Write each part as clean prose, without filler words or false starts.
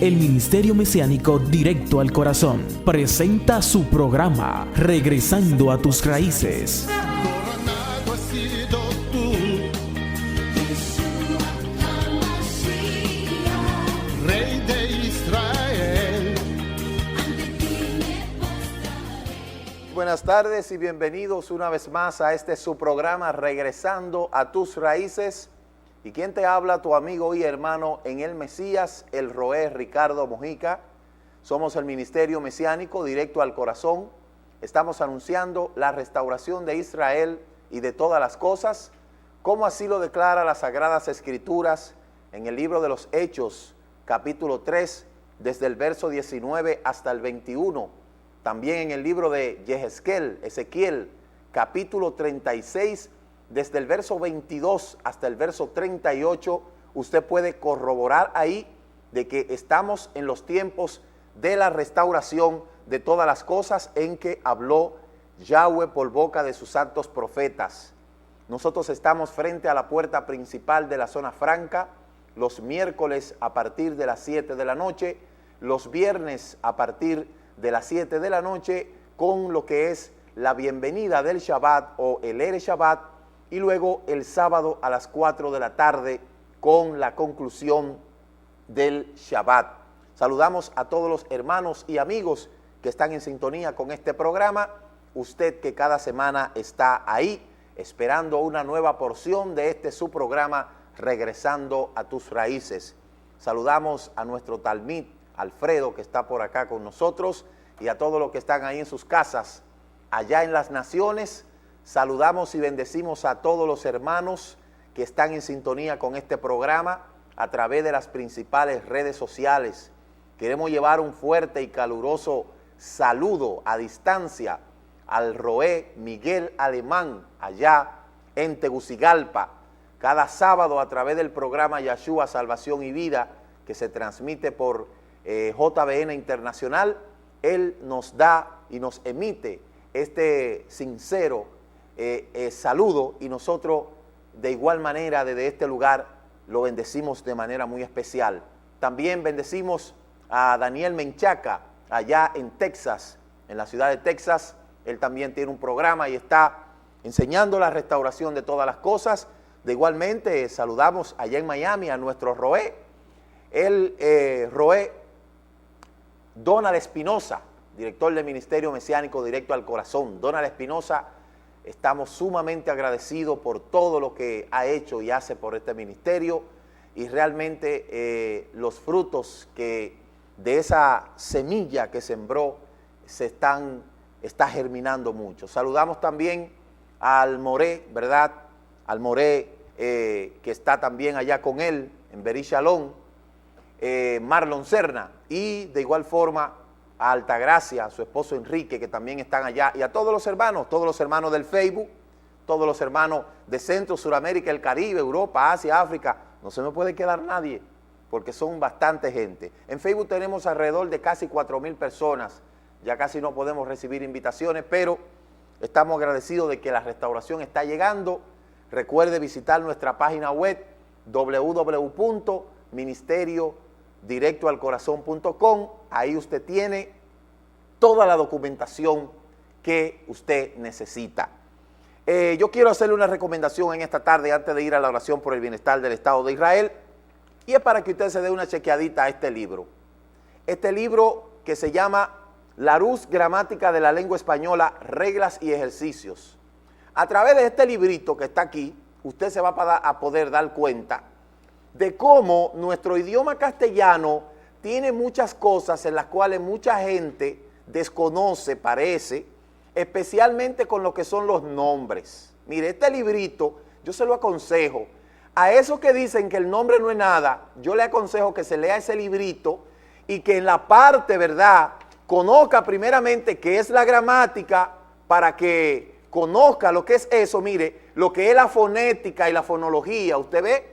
El Ministerio Mesiánico Directo al Corazón presenta su programa Regresando a tus Raíces. Coronado has sido tú, Rey de Israel. Buenas tardes y bienvenidos una vez más a este su programa Regresando a tus Raíces. ¿Y quién te habla? Tu amigo y hermano en el Mesías, el Roé Ricardo Mojica. Somos el Ministerio Mesiánico Directo al Corazón. Estamos anunciando la restauración de Israel y de todas las cosas, como así lo declara las Sagradas Escrituras en el libro de los Hechos, capítulo 3, desde el verso 19 hasta el 21. También en el libro de Ezequiel, capítulo 36, desde el verso 22 hasta el verso 38, usted puede corroborar ahí de que estamos en los tiempos de la restauración de todas las cosas en que habló Yahweh por boca de sus santos profetas. Nosotros estamos frente a la puerta principal de la zona franca, los miércoles a partir de las 7 de la noche, los viernes a partir de las 7 de la noche, con lo que es la bienvenida del Shabbat o el Ere Shabbat, y luego el sábado a las 4 de la tarde con la conclusión del Shabbat. Saludamos a todos los hermanos y amigos que están en sintonía con este programa, usted que cada semana está ahí esperando una nueva porción de este su programa Regresando a tus Raíces. Saludamos a nuestro Talmid Alfredo, que está por acá con nosotros, y a todos los que están ahí en sus casas, allá en las naciones. Saludamos y bendecimos a todos los hermanos que están en sintonía con este programa a través de las principales redes sociales. Queremos llevar un fuerte y caluroso saludo a distancia al Roé Miguel Alemán, allá en Tegucigalpa, cada sábado a través del programa Yahshua Salvación y Vida, que se transmite por JBN Internacional. Él nos da y nos emite este sincero saludo, y nosotros de igual manera desde este lugar lo bendecimos de manera muy especial. También bendecimos a Daniel Menchaca allá en Texas, en la ciudad de Texas. Él también tiene un programa y está enseñando la restauración de todas las cosas. De igualmente saludamos allá en Miami a nuestro Roé, Roé Donald Espinosa, director del Ministerio Mesiánico Directo al Corazón. Donald Espinosa, estamos sumamente agradecidos por todo lo que ha hecho y hace por este ministerio, y realmente los frutos que de esa semilla que sembró está germinando mucho. Saludamos también al Moré, ¿verdad? Al Moré que está también allá con él en Berit Shalom, Marlon Serna, y de igual forma a Altagracia, a su esposo Enrique, que también están allá, y a todos los hermanos del Facebook, todos los hermanos de Centro, Suramérica, el Caribe, Europa, Asia, África. No se me puede quedar nadie, porque son bastante gente. En Facebook tenemos alrededor de casi 4,000 personas, ya casi no podemos recibir invitaciones, pero estamos agradecidos de que la restauración está llegando. Recuerde visitar nuestra página web www.ministeriodirectoalcorazon.com. Ahí usted tiene toda la documentación que usted necesita. Yo quiero hacerle una recomendación en esta tarde antes de ir a la oración por el bienestar del Estado de Israel, y es para que usted se dé una chequeadita a este libro. Este libro que se llama Larousse Gramática de la Lengua Española, Reglas y Ejercicios. A través de este librito que está aquí, usted se va a poder dar cuenta de cómo nuestro idioma castellano tiene muchas cosas en las cuales mucha gente desconoce, parece, especialmente con lo que son los nombres. Mire, este librito, yo se lo aconsejo. A esos que dicen que el nombre no es nada, yo le aconsejo que se lea ese librito y que en la parte, ¿verdad?, conozca primeramente qué es la gramática, para que conozca lo que es eso. Mire, lo que es la fonética y la fonología, ¿usted ve?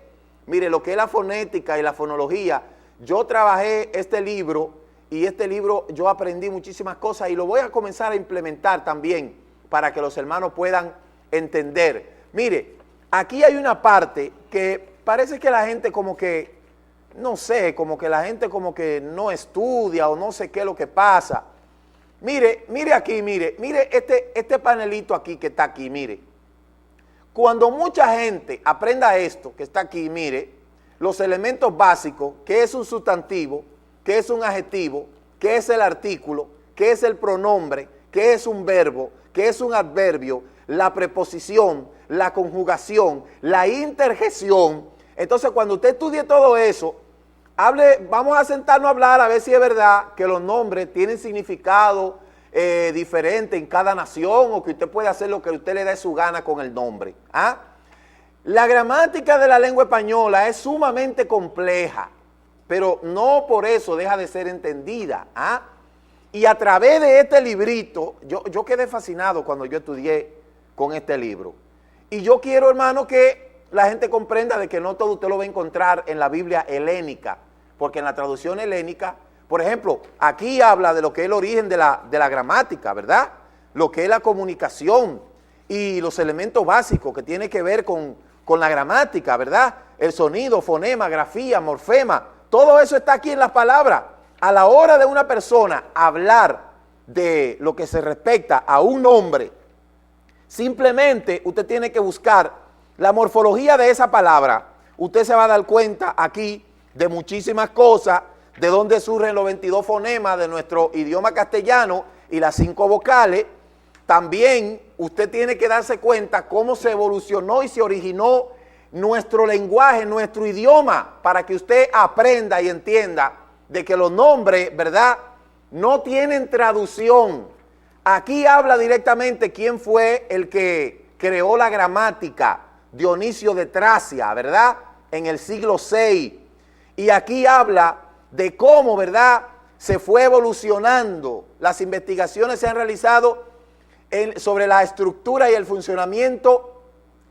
Mire, lo que es la fonética y la fonología. Yo trabajé este libro, y este libro yo aprendí muchísimas cosas, y lo voy a comenzar a implementar también para que los hermanos puedan entender. Mire, aquí hay una parte que parece que la gente como que no sé, como que la gente como que no estudia o no sé qué es lo que pasa. Mire aquí, mire este panelito aquí que está aquí, mire. Cuando mucha gente aprenda esto que está aquí, mire, los elementos básicos, qué es un sustantivo, qué es un adjetivo, qué es el artículo, qué es el pronombre, qué es un verbo, qué es un adverbio, la preposición, la conjugación, la interjección. Entonces, cuando usted estudie todo eso, vamos a sentarnos a hablar a ver si es verdad que los nombres tienen significado diferente en cada nación, o que usted puede hacer lo que usted le dé su gana con el nombre. ¿Ah? La gramática de la lengua española es sumamente compleja, pero no por eso deja de ser entendida. ¿Ah? Y a través de este librito, yo quedé fascinado cuando yo estudié con este libro. Y yo quiero, hermano, que la gente comprenda de que no todo usted lo va a encontrar en la Biblia helénica, porque en la traducción helénica, por ejemplo, aquí habla de lo que es el origen de la gramática, ¿verdad? Lo que es la comunicación y los elementos básicos que tienen que ver con la gramática, ¿verdad? El sonido, fonema, grafía, morfema, todo eso está aquí en las palabras. A la hora de una persona hablar de lo que se respecta a un nombre, simplemente usted tiene que buscar la morfología de esa palabra. Usted se va a dar cuenta aquí de muchísimas cosas, de dónde surgen los 22 fonemas de nuestro idioma castellano y las 5 vocales. También usted tiene que darse cuenta cómo se evolucionó y se originó nuestro lenguaje, nuestro idioma, para que usted aprenda y entienda de que los nombres, ¿verdad?, no tienen traducción. Aquí habla directamente quién fue el que creó la gramática, Dionisio de Tracia, ¿verdad?, en el siglo VI. Y aquí habla de cómo, ¿verdad?, se fue evolucionando. Las investigaciones se han realizado sobre la estructura y el funcionamiento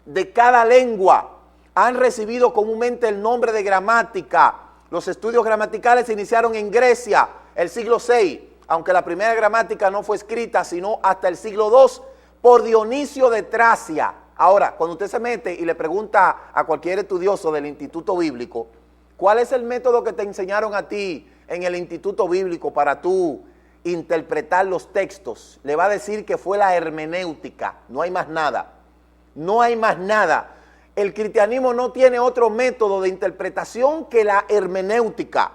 de cada lengua. Han recibido comúnmente el nombre de gramática. Los estudios gramaticales se iniciaron en Grecia, el siglo VI, aunque la primera gramática no fue escrita sino hasta el siglo II por Dionisio de Tracia. Ahora, cuando usted se mete y le pregunta a cualquier estudioso del Instituto Bíblico, ¿cuál es el método que te enseñaron a ti en el Instituto Bíblico para tú interpretar los textos? Le va a decir que fue la hermenéutica, no hay más nada, no hay más nada. El cristianismo no tiene otro método de interpretación que la hermenéutica,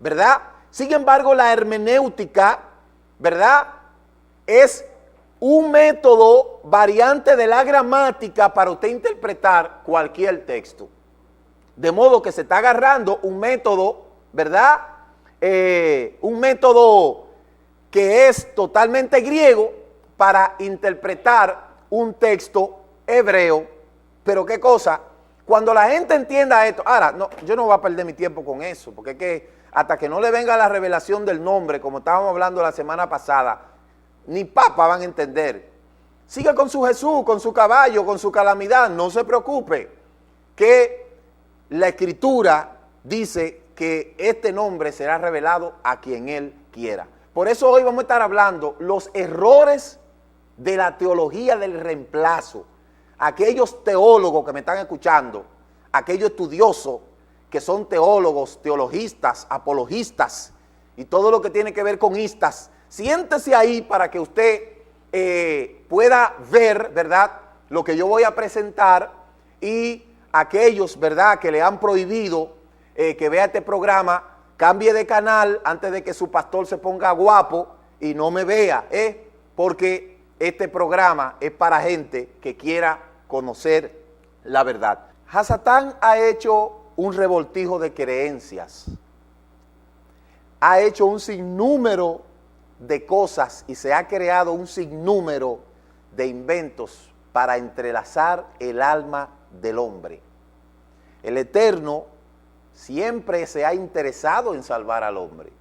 ¿verdad? Sin embargo, la hermenéutica, ¿verdad?, es un método variante de la gramática para usted interpretar cualquier texto. De modo que se está agarrando un método, ¿verdad?, un método que es totalmente griego para interpretar un texto hebreo. Pero qué cosa, cuando la gente entienda esto, ahora, no, yo no voy a perder mi tiempo con eso, porque es que hasta que no le venga la revelación del nombre, como estábamos hablando la semana pasada, ni papa van a entender. Siga con su Jesús, con su caballo, con su calamidad, no se preocupe, que la Escritura dice que este nombre será revelado a quien Él quiera. Por eso hoy vamos a estar hablando los errores de la teología del reemplazo. Aquellos teólogos que me están escuchando, aquellos estudiosos que son teólogos, teologistas, apologistas y todo lo que tiene que ver con istas, siéntese ahí para que usted pueda ver, ¿verdad?, lo que yo voy a presentar, y aquellos, ¿verdad?, que le han prohibido que vea este programa, cambie de canal antes de que su pastor se ponga guapo y no me vea, porque este programa es para gente que quiera conocer la verdad. Hasatán ha hecho un revoltijo de creencias, ha hecho un sinnúmero de cosas y se ha creado un sinnúmero de inventos para entrelazar el alma del hombre. El Eterno siempre se ha interesado en salvar al hombre,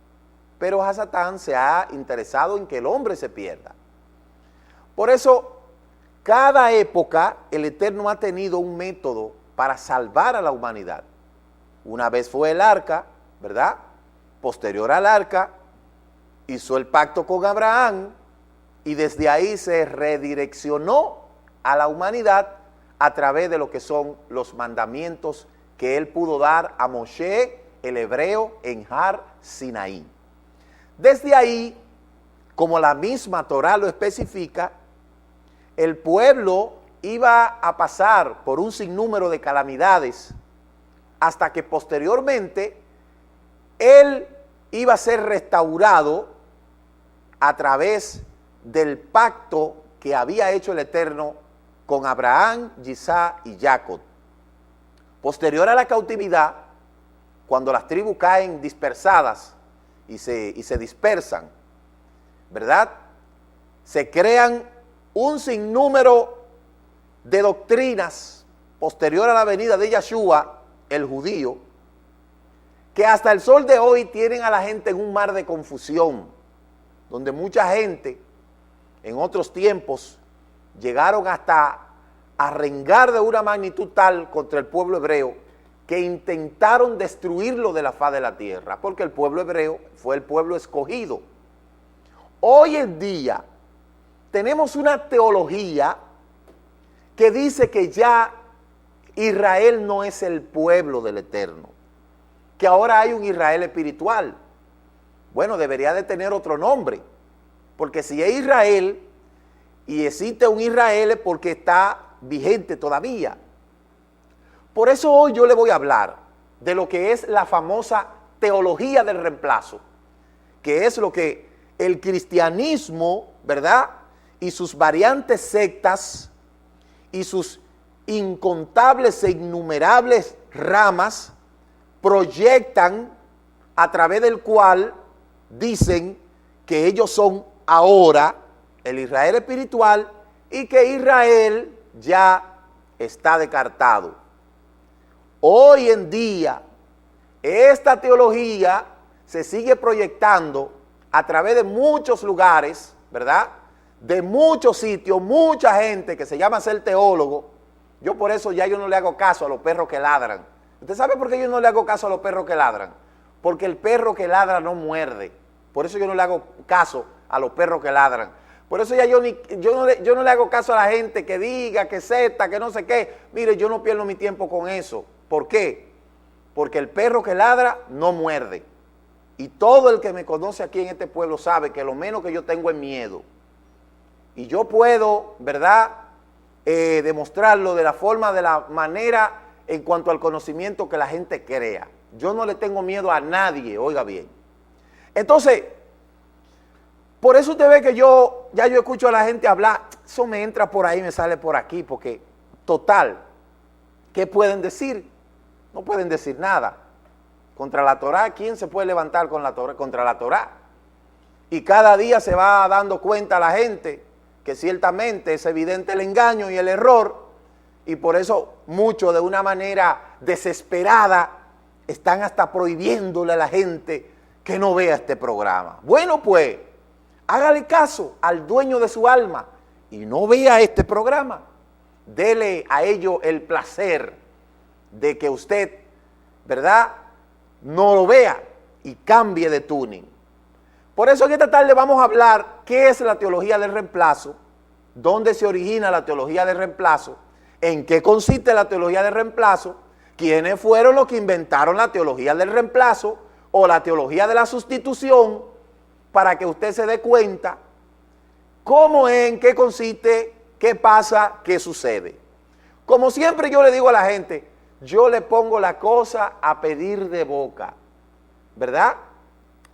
pero Hasatán se ha interesado en que el hombre se pierda. Por eso, cada época el Eterno ha tenido un método para salvar a la humanidad. Una vez fue el arca, ¿verdad? Posterior al arca, hizo el pacto con Abraham y desde ahí se redireccionó a la humanidad a través de lo que son los mandamientos que él pudo dar a Moshe el hebreo en Har Sinaí. Desde ahí, como la misma Torá lo especifica, el pueblo iba a pasar por un sinnúmero de calamidades hasta que posteriormente él iba a ser restaurado a través del pacto que había hecho el Eterno con Abraham, Isaac y Jacob. Posterior a la cautividad, cuando las tribus caen dispersadas y se dispersan, ¿verdad? Se crean un sinnúmero de doctrinas posterior a la venida de Yahshua, el judío, que hasta el sol de hoy tienen a la gente en un mar de confusión, donde mucha gente en otros tiempos llegaron hasta a rengar de una magnitud tal contra el pueblo hebreo que intentaron destruirlo de la faz de la tierra, porque el pueblo hebreo fue el pueblo escogido. Hoy en día tenemos una teología que dice que ya Israel no es el pueblo del Eterno, que ahora hay un Israel espiritual. Bueno, debería de tener otro nombre, porque si es Israel y existe un Israel es porque está vigente todavía. Por eso hoy yo le voy a hablar de lo que es la famosa teología del reemplazo, que es lo que el cristianismo, ¿verdad?, y sus variantes sectas y sus incontables e innumerables ramas proyectan, a través del cual dicen que ellos son ahora el Israel espiritual y que Israel ya está descartado. Hoy en día, esta teología se sigue proyectando a través de muchos lugares, ¿verdad?, de muchos sitios, mucha gente que se llama ser teólogo. Yo por eso ya yo no le hago caso a los perros que ladran. ¿Usted sabe por qué yo no le hago caso a los perros que ladran? Porque el perro que ladra no muerde. Por eso yo no le hago caso a los perros que ladran. Por eso ya yo no le hago caso a la gente que diga, que zeta, que no sé qué. Mire, yo no pierdo mi tiempo con eso. ¿Por qué? Porque el perro que ladra no muerde. Y todo el que me conoce aquí en este pueblo sabe que lo menos que yo tengo es miedo. Y yo puedo, ¿verdad?, demostrarlo de la manera en cuanto al conocimiento que la gente crea. Yo no le tengo miedo a nadie, oiga bien. Entonces, por eso usted ve que yo escucho a la gente hablar, eso me entra por ahí, me sale por aquí, porque total, ¿qué pueden decir? No pueden decir nada. Contra la Torá, ¿quién se puede levantar contra la Torá? Y cada día se va dando cuenta la gente que ciertamente es evidente el engaño y el error, y por eso muchos de una manera desesperada están hasta prohibiéndole a la gente que no vea este programa. Bueno, pues, hágale caso al dueño de su alma y no vea este programa. Dele a ello el placer de que usted, ¿verdad?, no lo vea y cambie de tuning. Por eso en esta tarde vamos a hablar qué es la teología del reemplazo, dónde se origina la teología del reemplazo, en qué consiste la teología del reemplazo, quiénes fueron los que inventaron la teología del reemplazo o la teología de la sustitución, para que usted se dé cuenta cómo es, en qué consiste, qué pasa, qué sucede. Como siempre yo le digo a la gente, yo le pongo la cosa a pedir de boca, ¿verdad?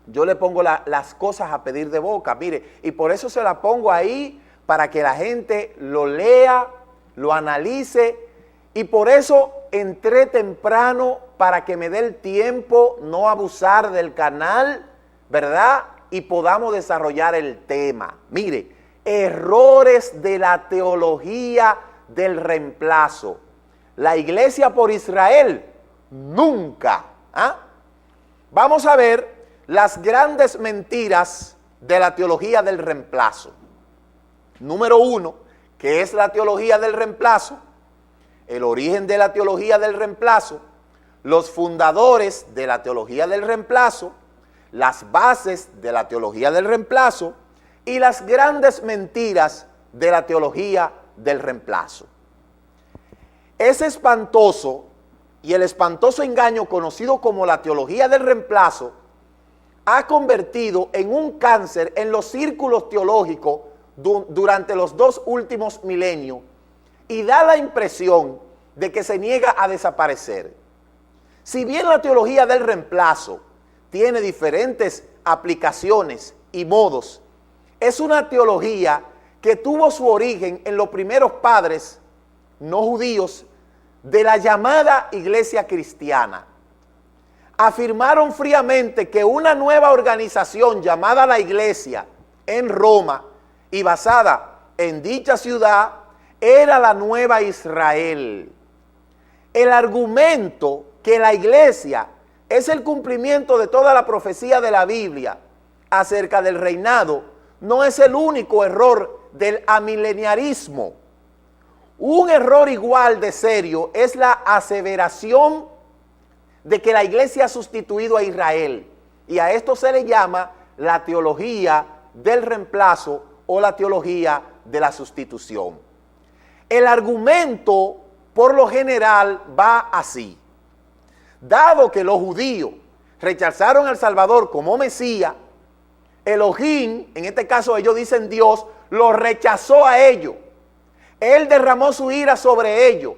Yo le pongo las cosas a pedir de boca, mire, y por eso se la pongo ahí, para que la gente lo lea, lo analice, y por eso entré temprano para que me dé el tiempo, no abusar del canal, ¿verdad?, y podamos desarrollar el tema. Mire, errores de la teología del reemplazo. La iglesia por Israel, nunca. Vamos a ver las grandes mentiras de la teología del reemplazo. Número 1, ¿qué es la teología del reemplazo? El origen de la teología del reemplazo, los fundadores de la teología del reemplazo, las bases de la teología del reemplazo y las grandes mentiras de la teología del reemplazo. Es espantoso y el espantoso engaño conocido como la teología del reemplazo ha convertido en un cáncer en los círculos teológicos durante los 2 últimos milenios y da la impresión de que se niega a desaparecer. Si bien la teología del reemplazo tiene diferentes aplicaciones y modos, es una teología que tuvo su origen en los primeros padres no judíos de la llamada iglesia cristiana. Afirmaron fríamente que una nueva organización llamada la Iglesia en Roma y basada en dicha ciudad era la nueva Israel. El argumento que la Iglesia es el cumplimiento de toda la profecía de la Biblia acerca del reinado no es el único error del amileniarismo. Un error igual de serio es la aseveración de que la iglesia ha sustituido a Israel, y a esto se le llama la teología del reemplazo o la teología de la sustitución. El argumento por lo general va así: dado que los judíos rechazaron al Salvador como Mesías, Elohim, en este caso ellos dicen Dios, los rechazó a ellos. Él derramó su ira sobre ellos,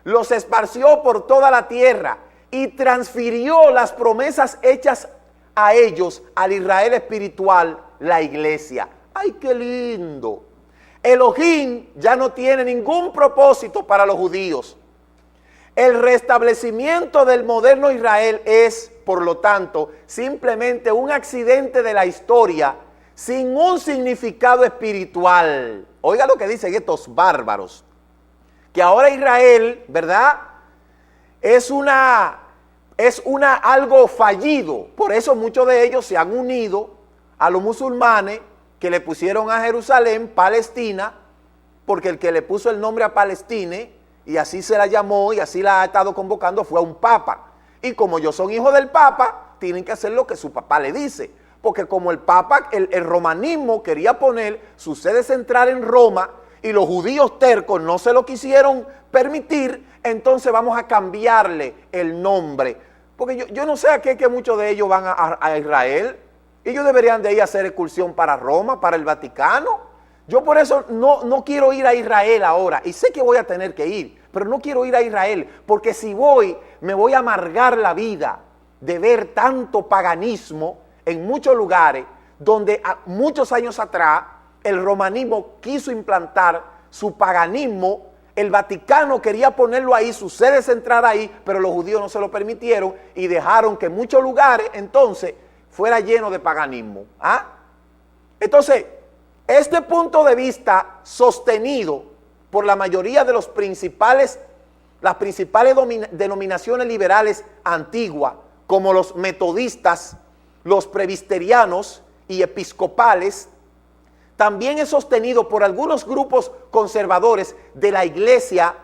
los esparció por toda la tierra y transfirió las promesas hechas a ellos, al Israel espiritual, la iglesia. ¡Ay, qué lindo! Elohim ya no tiene ningún propósito para los judíos. El restablecimiento del moderno Israel es, por lo tanto, simplemente un accidente de la historia sin un significado espiritual. Oiga lo que dicen estos bárbaros, que ahora Israel, ¿verdad?, es algo fallido. Por eso muchos de ellos se han unido a los musulmanes que le pusieron a Jerusalén Palestina, porque el que le puso el nombre a Palestina, y así se la llamó y así la ha estado convocando, fue a un papa. Y como ellos son hijos del papa, tienen que hacer lo que su papá le dice. Porque como el papa, el romanismo quería poner su sede central en Roma y los judíos tercos no se lo quisieron permitir, entonces vamos a cambiarle el nombre. Porque yo no sé a qué que muchos de ellos van a Israel. Ellos deberían de ir a hacer excursión para Roma, para el Vaticano. Yo por eso no quiero ir a Israel ahora, y sé que voy a tener que ir, pero no quiero ir a Israel, porque si voy, me voy a amargar la vida de ver tanto paganismo en muchos lugares donde muchos años atrás el romanismo quiso implantar su paganismo. El Vaticano quería ponerlo ahí, su sede central ahí, pero los judíos no se lo permitieron y dejaron que muchos lugares entonces fuera lleno de paganismo. Entonces, este punto de vista sostenido por la mayoría de las principales denominaciones liberales antiguas, como los metodistas, los presbiterianos y episcopales, también es sostenido por algunos grupos conservadores de la Iglesia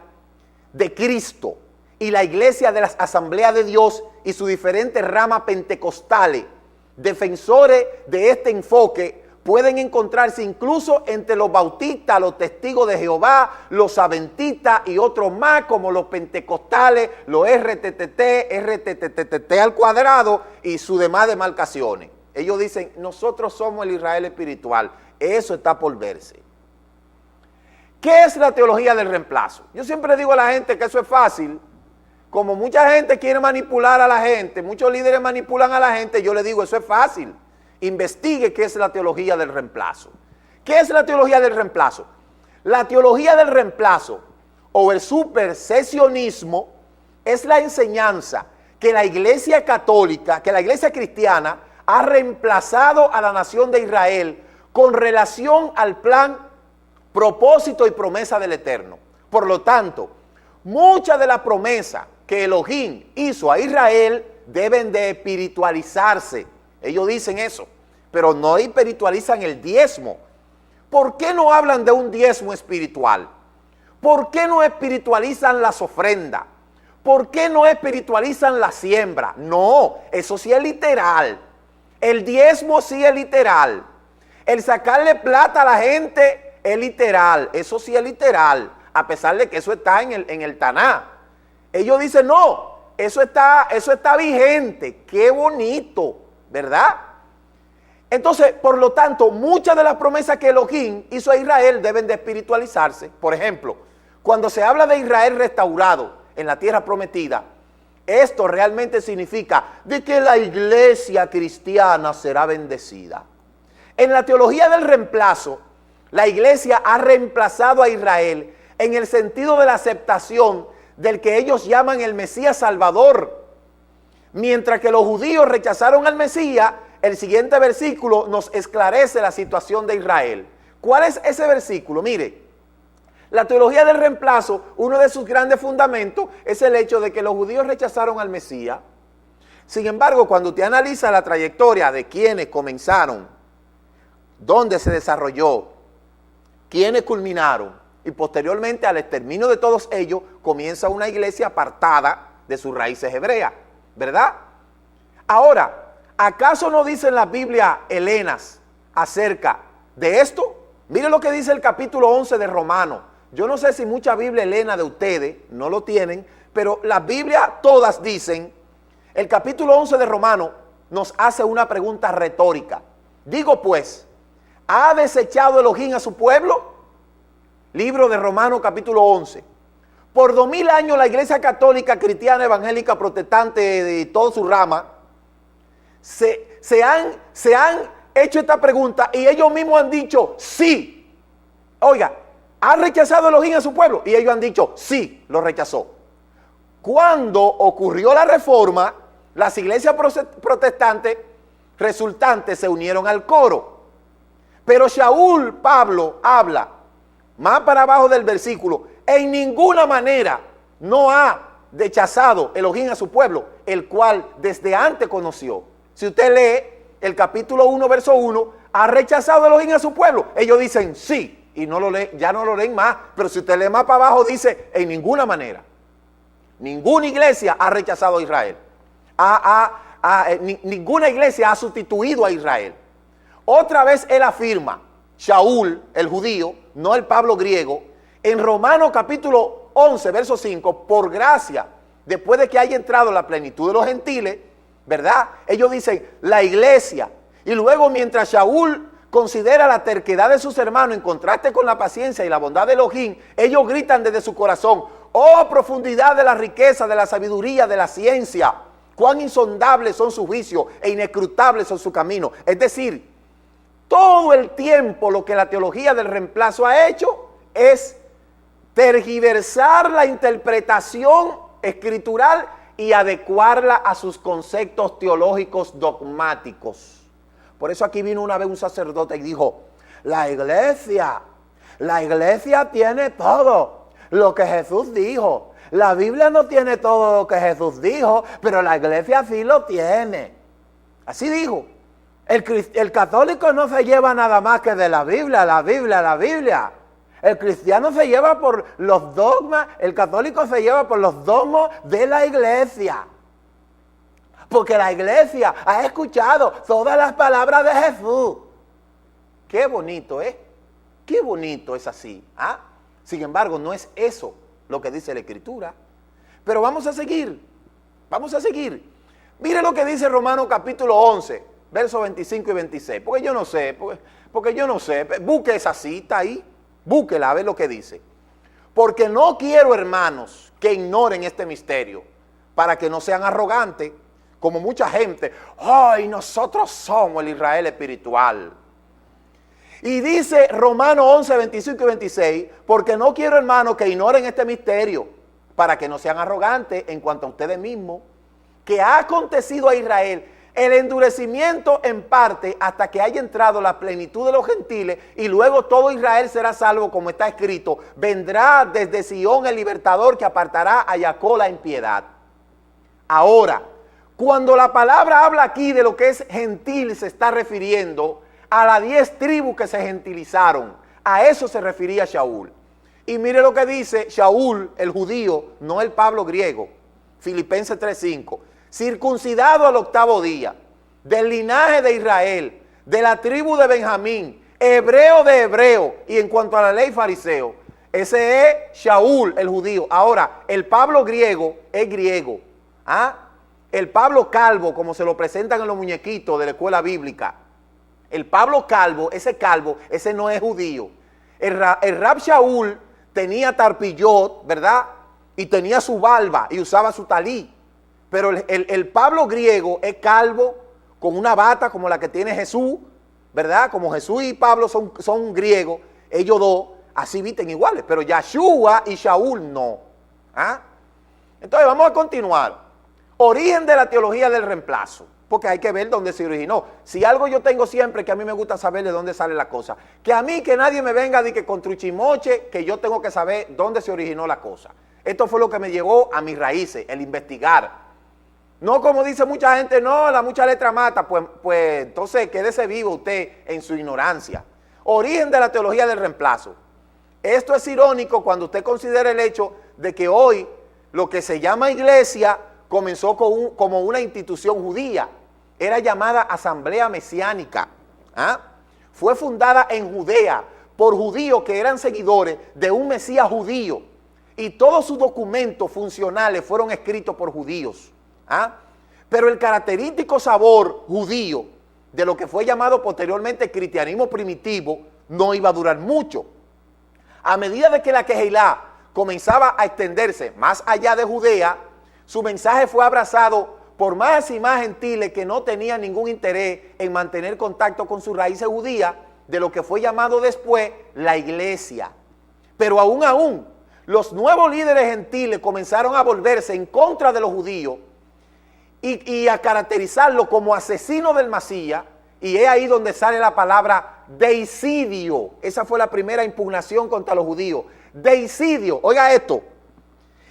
de Cristo y la Iglesia de las Asambleas de Dios y sus diferentes ramas pentecostales. Defensores de este enfoque pueden encontrarse incluso entre los bautistas, los testigos de Jehová, los adventistas y otros más, como los pentecostales, los RTTT al cuadrado y sus demás demarcaciones. Ellos dicen, nosotros somos el Israel espiritual. Eso está por verse. ¿Qué es la teología del reemplazo? Yo siempre digo a la gente que eso es fácil. Como mucha gente quiere manipular a la gente, muchos líderes manipulan a la gente, yo le digo, eso es fácil. Investigue qué es la teología del reemplazo. ¿Qué es la teología del reemplazo? La teología del reemplazo o el supersesionismo es la enseñanza que la Iglesia católica, que la Iglesia cristiana ha reemplazado a la nación de Israel con relación al plan, propósito y promesa del Eterno. Por lo tanto, muchas de las promesas que Elohim hizo a Israel deben de espiritualizarse. Ellos dicen eso, pero no espiritualizan el diezmo. ¿Por qué no hablan de un diezmo espiritual? ¿Por qué no espiritualizan las ofrendas? ¿Por qué no espiritualizan la siembra? No, eso sí es literal. El diezmo sí es literal. El sacarle plata a la gente es literal. Eso sí es literal, a pesar de que eso está en el Taná. Ellos dicen, no, eso está vigente. Qué bonito, ¿verdad? Entonces, por lo tanto, muchas de las promesas que Elohim hizo a Israel deben de espiritualizarse. Por ejemplo, cuando se habla de Israel restaurado en la tierra prometida, esto realmente significa de que la iglesia cristiana será bendecida. En la teología del reemplazo, la iglesia ha reemplazado a Israel en el sentido de la aceptación del que ellos llaman el Mesías Salvador. Mientras que los judíos rechazaron al Mesías, el siguiente versículo nos esclarece la situación de Israel. ¿Cuál es ese versículo? Mire, la teología del reemplazo, uno de sus grandes fundamentos es el hecho de que los judíos rechazaron al Mesías. Sin embargo, cuando usted analiza la trayectoria de quienes comenzaron, dónde se desarrolló, quienes culminaron, y posteriormente al exterminio de todos ellos, comienza una iglesia apartada de sus raíces hebreas, ¿verdad? Ahora, ¿acaso no dicen la Biblia helenas acerca de esto? Mire lo que dice el capítulo 11 de Romanos. Yo no sé si mucha Biblia helena de ustedes no lo tienen, pero las Biblias todas dicen, el capítulo 11 de Romanos nos hace una pregunta retórica. Digo pues, ¿ha desechado Elohim a su pueblo? Libro de Romanos capítulo 11. Por 2000 años la iglesia católica, cristiana, evangélica, protestante, de toda su rama, se han hecho esta pregunta y ellos mismos han dicho sí. Oiga, ¿ha rechazado Elohim a su pueblo? Y ellos han dicho sí, lo rechazó. Cuando ocurrió la reforma, las iglesias protestantes resultantes se unieron al coro. Pero Shaul, Pablo, habla más para abajo del versículo, en ninguna manera no ha rechazado Elohim a su pueblo, el cual desde antes conoció. Si usted lee el capítulo 1, verso 1, ¿ha rechazado Elohim a su pueblo? Ellos dicen sí, y no lo leen, ya no lo leen más, pero si usted lee más para abajo dice, en ninguna manera. Ninguna iglesia ha rechazado a Israel. Ninguna iglesia ha sustituido a Israel. Otra vez él afirma, Shaul, el judío, no el Pablo griego, en Romanos capítulo 11, verso 5, por gracia, después de que haya entrado la plenitud de los gentiles, ¿verdad? Ellos dicen, la iglesia. Y luego mientras Shaul considera la terquedad de sus hermanos en contraste con la paciencia y la bondad de Elohim, ellos gritan desde su corazón, oh profundidad de la riqueza, de la sabiduría, de la ciencia, cuán insondables son sus juicios e inescrutables son sus caminos. Es decir, todo el tiempo lo que la teología del reemplazo ha hecho es tergiversar la interpretación escritural y adecuarla a sus conceptos teológicos dogmáticos. Por eso aquí vino una vez un sacerdote y dijo, la iglesia tiene todo lo que Jesús dijo. La Biblia no tiene todo lo que Jesús dijo, pero la iglesia sí lo tiene. Así dijo. El católico no se lleva nada más que de la Biblia, la Biblia. El cristiano se lleva por los dogmas, el católico se lleva por los dogmas de la iglesia. Porque la iglesia ha escuchado todas las palabras de Jesús. Qué bonito, ¿eh? Qué bonito es así. ¿Ah? Sin embargo, no es eso lo que dice la Escritura. Pero vamos a seguir. Mire lo que dice Romanos capítulo 11, versos 25 y 26. Porque yo no sé. Busque esa cita ahí. Búsquela a ver lo que dice. Porque no quiero, hermanos, que ignoren este misterio, para que no sean arrogantes, como mucha gente. ¡Ay, nosotros somos el Israel espiritual! Y dice Romanos 11, 25 y 26, porque no quiero, hermanos, que ignoren este misterio, para que no sean arrogantes en cuanto a ustedes mismos, que ha acontecido a Israel el endurecimiento en parte hasta que haya entrado la plenitud de los gentiles y luego todo Israel será salvo, como está escrito, vendrá desde Sión el libertador que apartará a Jacob la impiedad. Ahora, cuando la palabra habla aquí de lo que es gentil, se está refiriendo a las 10 tribus que se gentilizaron. A eso se refería Shaul. Y mire lo que dice Shaul, el judío, no el Pablo griego. Filipenses 3:5. Circuncidado al 8º día, del linaje de Israel, de la tribu de Benjamín, hebreo de hebreo, y en cuanto a la ley fariseo. Ese es Shaul, el judío. Ahora, el Pablo griego es griego. ¿Ah? El Pablo calvo, como se lo presentan en los muñequitos de la escuela bíblica. El Pablo calvo, ese no es judío. El Rab Shaul tenía tarpillot, ¿verdad? Y tenía su barba y usaba su talí. Pero el Pablo griego es calvo, con una bata como la que tiene Jesús, ¿verdad? Como Jesús y Pablo son griegos, ellos dos así visten iguales, pero Yahshua y Shaul no. ¿Ah? Entonces vamos a continuar. Origen de la teología del reemplazo, porque hay que ver dónde se originó. Si algo yo tengo siempre que a mí me gusta saber de dónde sale la cosa, que a mí que nadie me venga de que con truchimoche, que yo tengo que saber dónde se originó la cosa. Esto fue lo que me llevó a mis raíces, el investigar. No como dice mucha gente, no, la mucha letra mata, pues entonces quédese vivo usted en su ignorancia. Origen de la teología del reemplazo. Esto es irónico cuando usted considera el hecho de que hoy lo que se llama iglesia comenzó como una institución judía. Era llamada Asamblea Mesiánica. ¿Ah? Fue fundada en Judea por judíos que eran seguidores de un Mesías judío. Y todos sus documentos funcionales fueron escritos por judíos. ¿Ah? Pero el característico sabor judío de lo que fue llamado posteriormente cristianismo primitivo no iba a durar mucho. A medida de que la Kehilá comenzaba a extenderse más allá de Judea, su mensaje fue abrazado por más y más gentiles que no tenían ningún interés en mantener contacto con sus raíces judías, de lo que fue llamado después la iglesia. Pero aún, los nuevos líderes gentiles comenzaron a volverse en contra de los judíos y a caracterizarlo como asesino del Mesías, y es ahí donde sale la palabra deicidio. Esa fue la primera impugnación contra los judíos. Deicidio, oiga esto.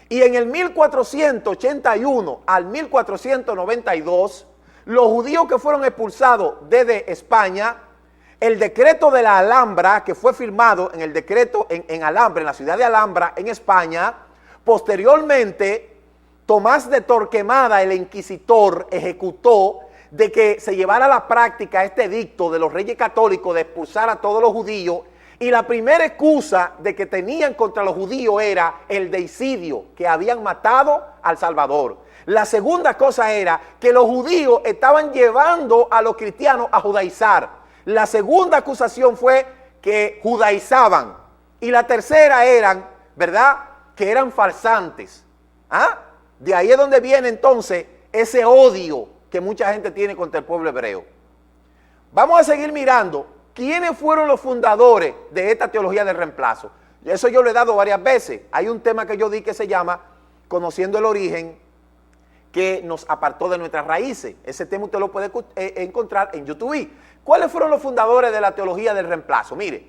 Y en el 1481 al 1492, los judíos que fueron expulsados desde España, el decreto de la Alhambra, que fue firmado en el decreto en Alhambra, en la ciudad de Alhambra, en España, posteriormente Tomás de Torquemada, el inquisidor, ejecutó de que se llevara a la práctica este edicto de los reyes católicos de expulsar a todos los judíos, y la primera excusa de que tenían contra los judíos era el deicidio, que habían matado al Salvador. La segunda cosa era que los judíos estaban llevando a los cristianos a judaizar. La segunda acusación fue que judaizaban. Y la tercera eran, ¿verdad?, que eran farsantes. ¿Ah? De ahí es donde viene entonces ese odio que mucha gente tiene contra el pueblo hebreo. Vamos a seguir mirando quiénes fueron los fundadores de esta teología del reemplazo. Eso yo lo he dado varias veces. Hay un tema que yo di que se llama Conociendo el origen que nos apartó de nuestras raíces. Ese tema usted lo puede encontrar en YouTube. ¿Cuáles fueron los fundadores de la teología del reemplazo? Mire,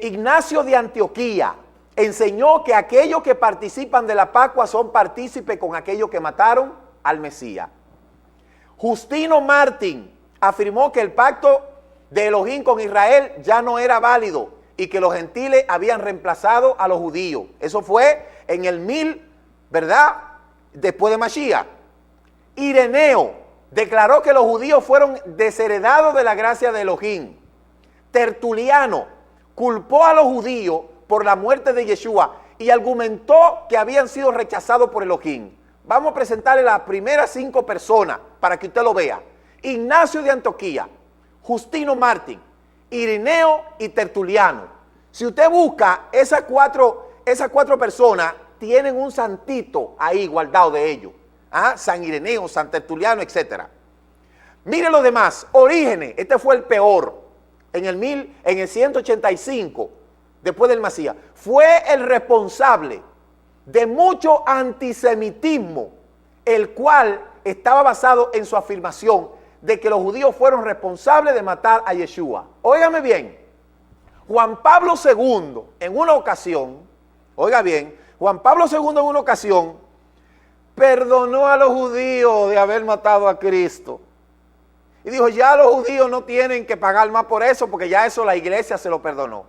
Ignacio de Antioquía enseñó que aquellos que participan de la Pascua son partícipes con aquellos que mataron al Mesías. Justino Mártir afirmó que el pacto de Elohim con Israel ya no era válido y que los gentiles habían reemplazado a los judíos. Eso fue en el 1000, ¿verdad?, después de Mashiach. Ireneo declaró que los judíos fueron desheredados de la gracia de Elohim. Tertuliano culpó a los judíos por la muerte de Yeshua y argumentó que habían sido rechazados por Elohim. Vamos a presentarle las primeras 5 personas para que usted lo vea. Ignacio de Antioquía, Justino Mártir, Ireneo y Tertuliano. Si usted busca esas cuatro personas, tienen un santito ahí guardado de ellos. ¿Ah? San Ireneo, San Tertuliano, etc. Mire los demás. Orígenes, este fue el peor. En el 185, después del Mesías, fue el responsable de mucho antisemitismo, el cual estaba basado en su afirmación de que los judíos fueron responsables de matar a Yeshua. Óigame bien, Juan Pablo II en una ocasión, oiga bien, Juan Pablo II en una ocasión perdonó a los judíos de haber matado a Cristo. Y dijo, ya los judíos no tienen que pagar más por eso, porque ya eso la iglesia se lo perdonó.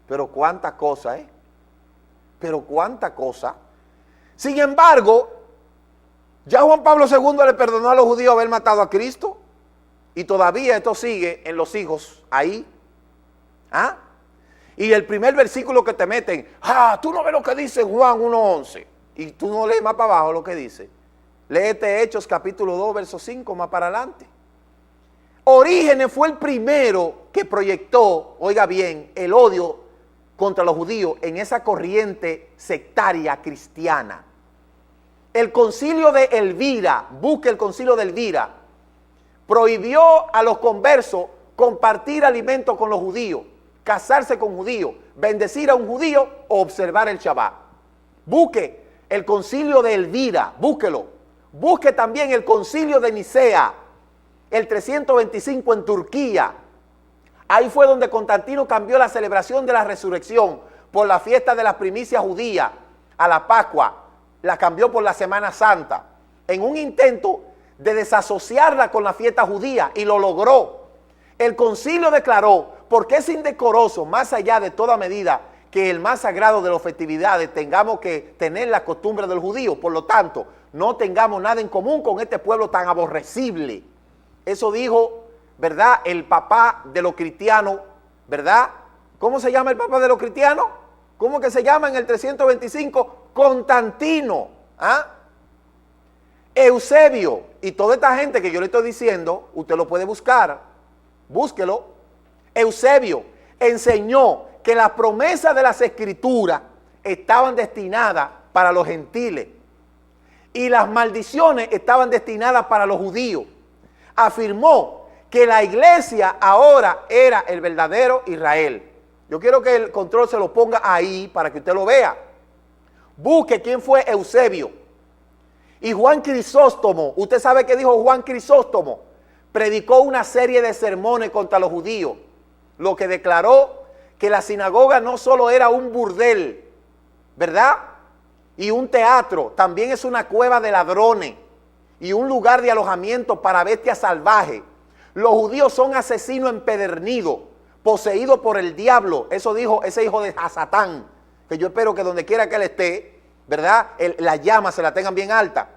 Pero cuánta cosa, ¿eh? Pero cuánta cosa. Sin embargo, ya Juan Pablo II le perdonó a los judíos haber matado a Cristo. Y todavía esto sigue en los hijos ahí. ¿Ah? Y el primer versículo que te meten, tú no ves lo que dice Juan 1:11. Y tú no lees más para abajo lo que dice. Léete Hechos capítulo 2, verso 5, más para adelante. Orígenes fue el primero que proyectó, oiga bien, el odio contra los judíos en esa corriente sectaria cristiana. El concilio de Elvira, busque el concilio de Elvira, prohibió a los conversos compartir alimento con los judíos, casarse con judíos, bendecir a un judío o observar el Shabbat. Busque el concilio de Elvira, búsquelo. Busque también el concilio de Nicea, el 325 en Turquía. Ahí fue donde Constantino cambió la celebración de la resurrección por la fiesta de las primicias judías a la Pascua, la cambió por la Semana Santa, en un intento de desasociarla con la fiesta judía, y lo logró. El concilio declaró, porque es indecoroso, más allá de toda medida, que el más sagrado de las festividades tengamos que tener la costumbre del judío, por lo tanto, no tengamos nada en común con este pueblo tan aborrecible. Eso dijo, ¿verdad?, el papá de los cristianos, ¿verdad? ¿Cómo se llama el papá de los cristianos? ¿Cómo que se llama en el 325? Constantino, Eusebio, y toda esta gente que yo le estoy diciendo, usted lo puede buscar, búsquelo. Eusebio enseñó que las promesas de las escrituras estaban destinadas para los gentiles y las maldiciones estaban destinadas para los judíos. Afirmó que la iglesia ahora era el verdadero Israel. Yo quiero que el control se lo ponga ahí para que usted lo vea. Busque quién fue Eusebio. Y Juan Crisóstomo, usted sabe qué dijo Juan Crisóstomo, predicó una serie de sermones contra los judíos, lo que declaró que la sinagoga no solo era un burdel, ¿verdad?, y un teatro, también es una cueva de ladrones y un lugar de alojamiento para bestias salvajes. Los judíos son asesinos empedernidos, poseídos por el diablo. Eso dijo ese hijo de Satán, que yo espero que donde quiera que él esté, ¿verdad?, la llama se la tengan bien alta.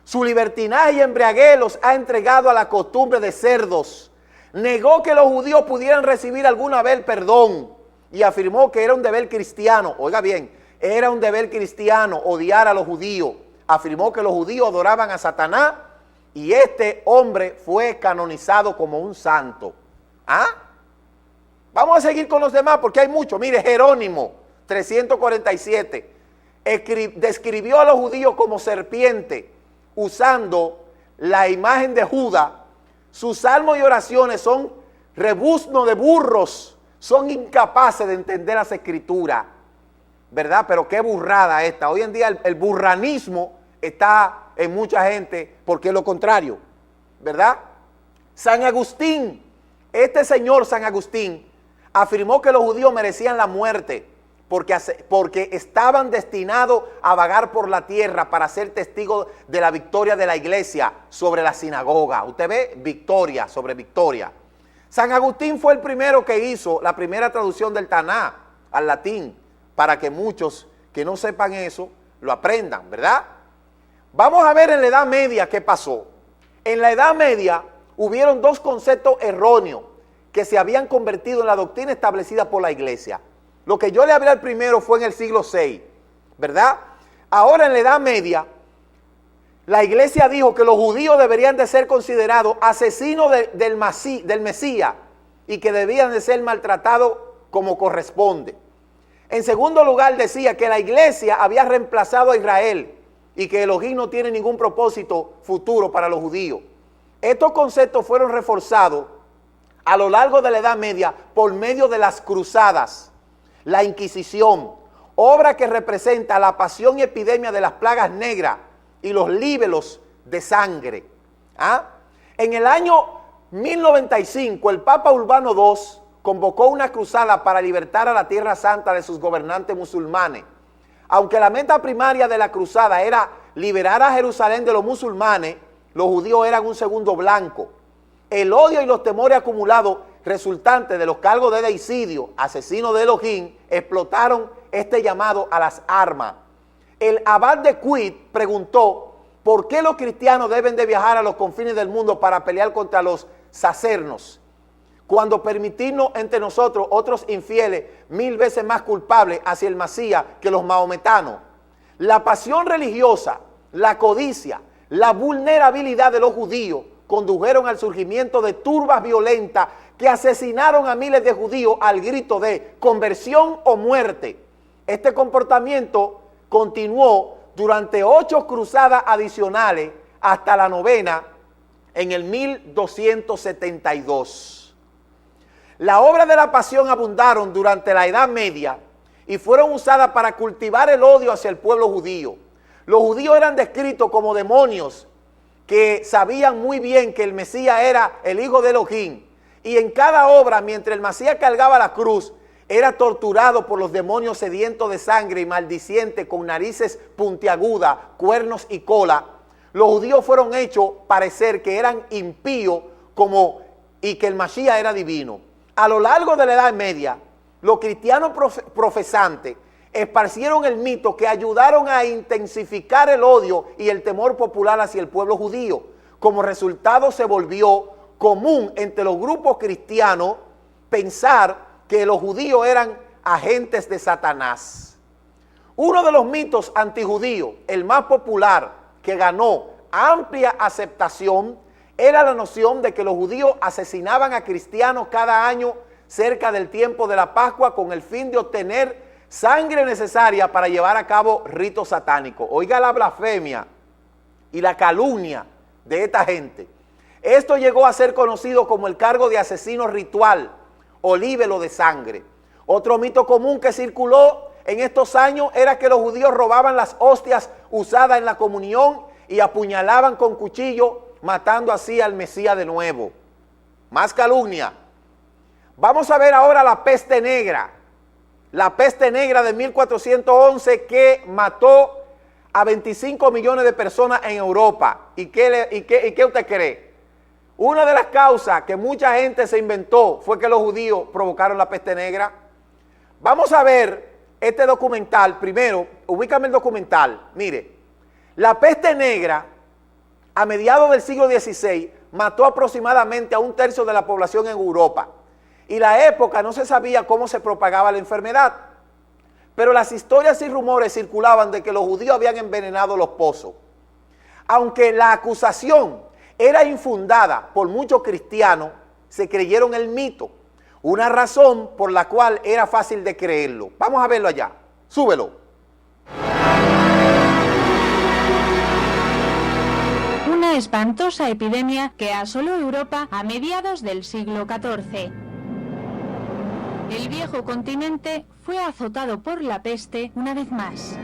Su libertinaje y embriaguez los ha entregado a la costumbre de cerdos. Negó que los judíos pudieran recibir alguna vez el perdón y afirmó que era un deber cristiano, oiga bien, era un deber cristiano odiar a los judíos. Afirmó que los judíos adoraban a Satanás y este hombre fue canonizado como un santo. Vamos a seguir con los demás porque hay muchos. Mire, Jerónimo, 347, describió a los judíos como serpiente, usando la imagen de Judas. Sus salmos y oraciones son rebuzno de burros, son incapaces de entender las escrituras, ¿verdad? Pero qué burrada esta. Hoy en día el burranismo está en mucha gente porque es lo contrario, ¿verdad? San Agustín, este señor San Agustín, afirmó que los judíos merecían la muerte porque estaban destinados a vagar por la tierra para ser testigos de la victoria de la iglesia sobre la sinagoga. Usted ve, victoria sobre victoria. San Agustín fue el primero que hizo la primera traducción del Taná al latín, para que muchos que no sepan eso lo aprendan, ¿verdad? Vamos a ver en la Edad Media qué pasó. En la Edad Media hubieron dos conceptos erróneos que se habían convertido en la doctrina establecida por la iglesia. Lo que yo le hablé al primero fue en el siglo VI, ¿verdad? Ahora en la Edad Media, la iglesia dijo que los judíos deberían de ser considerados asesinos del Mesías y que debían de ser maltratados como corresponde. En segundo lugar, decía que la iglesia había reemplazado a Israel y que Elohim no tiene ningún propósito futuro para los judíos. Estos conceptos fueron reforzados a lo largo de la Edad Media por medio de las cruzadas, la Inquisición, obra que representa la pasión y epidemia de las plagas negras y los líbelos de sangre. En el año 1095, el Papa Urbano II convocó una cruzada para libertar a la Tierra Santa de sus gobernantes musulmanes. Aunque la meta primaria de la cruzada era liberar a Jerusalén de los musulmanes, los judíos eran un segundo blanco. El odio y los temores acumulados resultantes de los cargos de deicidio, asesino de Elohim, explotaron este llamado a las armas. El abad de Cuit preguntó por qué los cristianos deben de viajar a los confines del mundo para pelear contra los sacernos, cuando permitirnos entre nosotros otros infieles 1000 veces más culpables hacia el Mesías que los maometanos. La pasión religiosa, la codicia, la vulnerabilidad de los judíos condujeron al surgimiento de turbas violentas que asesinaron a miles de judíos al grito de conversión o muerte. Este comportamiento continuó durante 8 cruzadas adicionales hasta la 9ª en el 1272. Las obras de la pasión abundaron durante la Edad Media y fueron usadas para cultivar el odio hacia el pueblo judío. Los judíos eran descritos como demonios que sabían muy bien que el Mesías era el hijo de Elohim, y en cada obra, mientras el Mesías cargaba la cruz, era torturado por los demonios sedientos de sangre y maldicientes con narices puntiagudas, cuernos y cola. Los judíos fueron hechos parecer que eran impíos y que el Mesías era divino. A lo largo de la Edad Media, los cristianos profesantes esparcieron el mito que ayudaron a intensificar el odio y el temor popular hacia el pueblo judío. Como resultado, se volvió común entre los grupos cristianos pensar que los judíos eran agentes de Satanás. Uno de los mitos antijudíos, el más popular, que ganó amplia aceptación, era la noción de que los judíos asesinaban a cristianos cada año cerca del tiempo de la Pascua con el fin de obtener sangre necesaria para llevar a cabo ritos satánicos. Oiga la blasfemia y la calumnia de esta gente. Esto llegó a ser conocido como el cargo de asesino ritual o líbelo de sangre. Otro mito común que circuló en estos años era que los judíos robaban las hostias usadas en la comunión y apuñalaban con cuchillo, matando así al Mesías de nuevo. Más calumnia. Vamos a ver ahora la peste negra. La peste negra de 1411 que mató a 25 millones de personas en Europa. ¿Y qué usted cree? Una de las causas que mucha gente se inventó fue que los judíos provocaron la peste negra. Vamos a ver este documental. Primero, ubícame el documental. Mire, la peste negra a mediados del siglo XVI mató aproximadamente a 1/3 de la población en Europa. Y la época no se sabía cómo se propagaba la enfermedad. Pero las historias y rumores circulaban de que los judíos habían envenenado los pozos. Aunque la acusación era infundada por muchos cristianos, se creyeron el mito. Una razón por la cual era fácil de creerlo. Vamos a verlo allá. Súbelo. Una espantosa epidemia que asoló Europa a mediados del siglo XIV. El viejo continente fue azotado por la peste una vez más.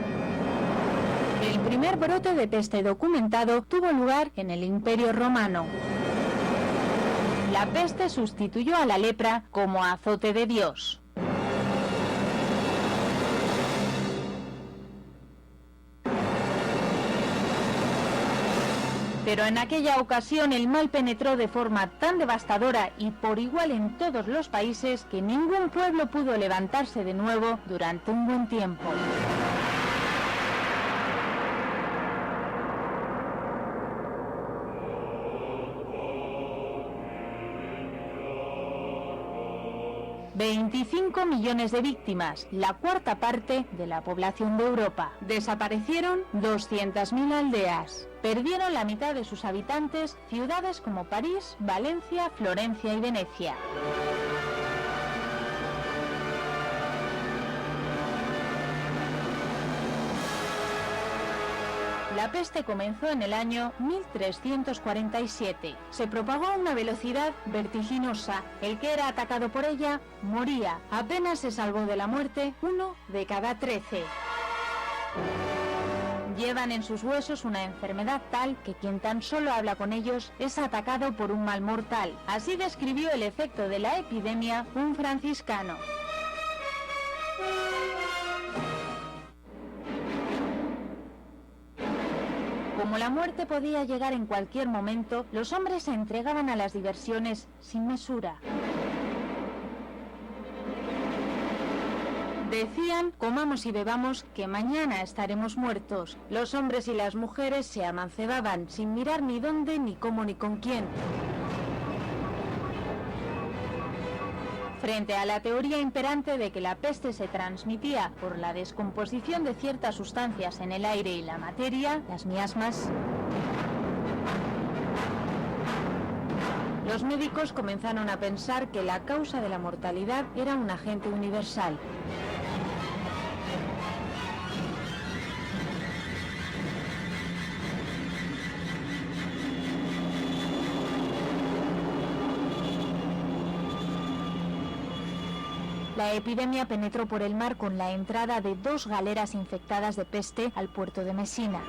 El primer brote de peste documentado tuvo lugar en el Imperio Romano. La peste sustituyó a la lepra como azote de Dios. Pero en aquella ocasión el mal penetró de forma tan devastadora y por igual en todos los países que ningún pueblo pudo levantarse de nuevo durante un buen tiempo. $25 millones de víctimas, la cuarta parte de la población de Europa. Desaparecieron 200.000 aldeas. Perdieron la mitad de sus habitantes ciudades como París, Valencia, Florencia y Venecia. La peste comenzó en el año 1347. Se propagó a una velocidad vertiginosa. El que era atacado por ella moría. Apenas se salvó de la muerte 1 de cada 13. Llevan en sus huesos una enfermedad tal que quien tan solo habla con ellos es atacado por un mal mortal. Así describió el efecto de la epidemia un franciscano. Como la muerte podía llegar en cualquier momento, los hombres se entregaban a las diversiones sin mesura. Decían, comamos y bebamos, que mañana estaremos muertos. Los hombres y las mujeres se amancebaban, sin mirar ni dónde, ni cómo, ni con quién. Frente a la teoría imperante de que la peste se transmitía por la descomposición de ciertas sustancias en el aire y la materia, las miasmas, los médicos comenzaron a pensar que la causa de la mortalidad era un agente universal. La epidemia penetró por el mar con la entrada de 2 galeras infectadas de peste al puerto de Mesina.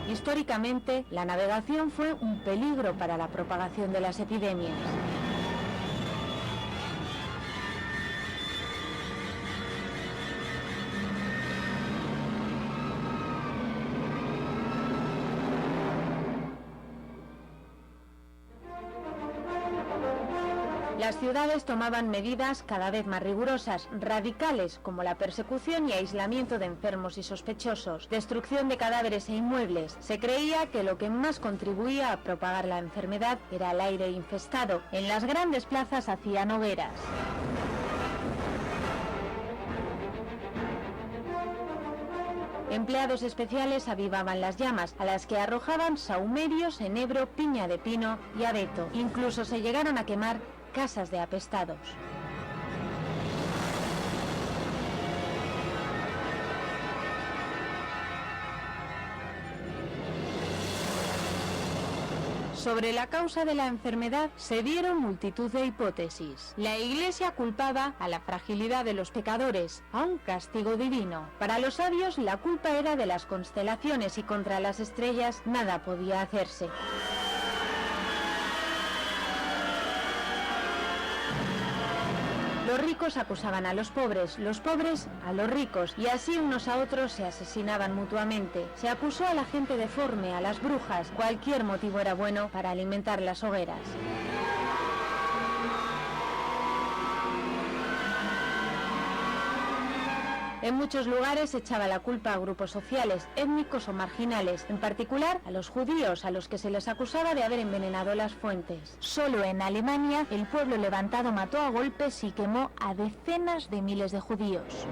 Históricamente, la navegación fue un peligro para la propagación de las epidemias. Las ciudades tomaban medidas cada vez más rigurosas, radicales, como la persecución y aislamiento de enfermos y sospechosos, destrucción de cadáveres e inmuebles. Se creía que lo que más contribuía a propagar la enfermedad era el aire infestado. En las grandes plazas hacían hogueras. Empleados especiales avivaban las llamas, a las que arrojaban sahumerios, enebro, piña de pino y abeto. Incluso se llegaron a quemar casas de apestados. Sobre la causa de la enfermedad se dieron multitud de hipótesis. La Iglesia culpaba a la fragilidad de los pecadores, a un castigo divino. Para los sabios la culpa era de las constelaciones y contra las estrellas nada podía hacerse. Los ricos acusaban a los pobres a los ricos, y así unos a otros se asesinaban mutuamente. Se acusó a la gente deforme, a las brujas. Cualquier motivo era bueno para alimentar las hogueras. En muchos lugares se echaba la culpa a grupos sociales, étnicos o marginales, en particular a los judíos, a los que se les acusaba de haber envenenado las fuentes. Solo en Alemania, el pueblo levantado mató a golpes y quemó a decenas de miles de judíos.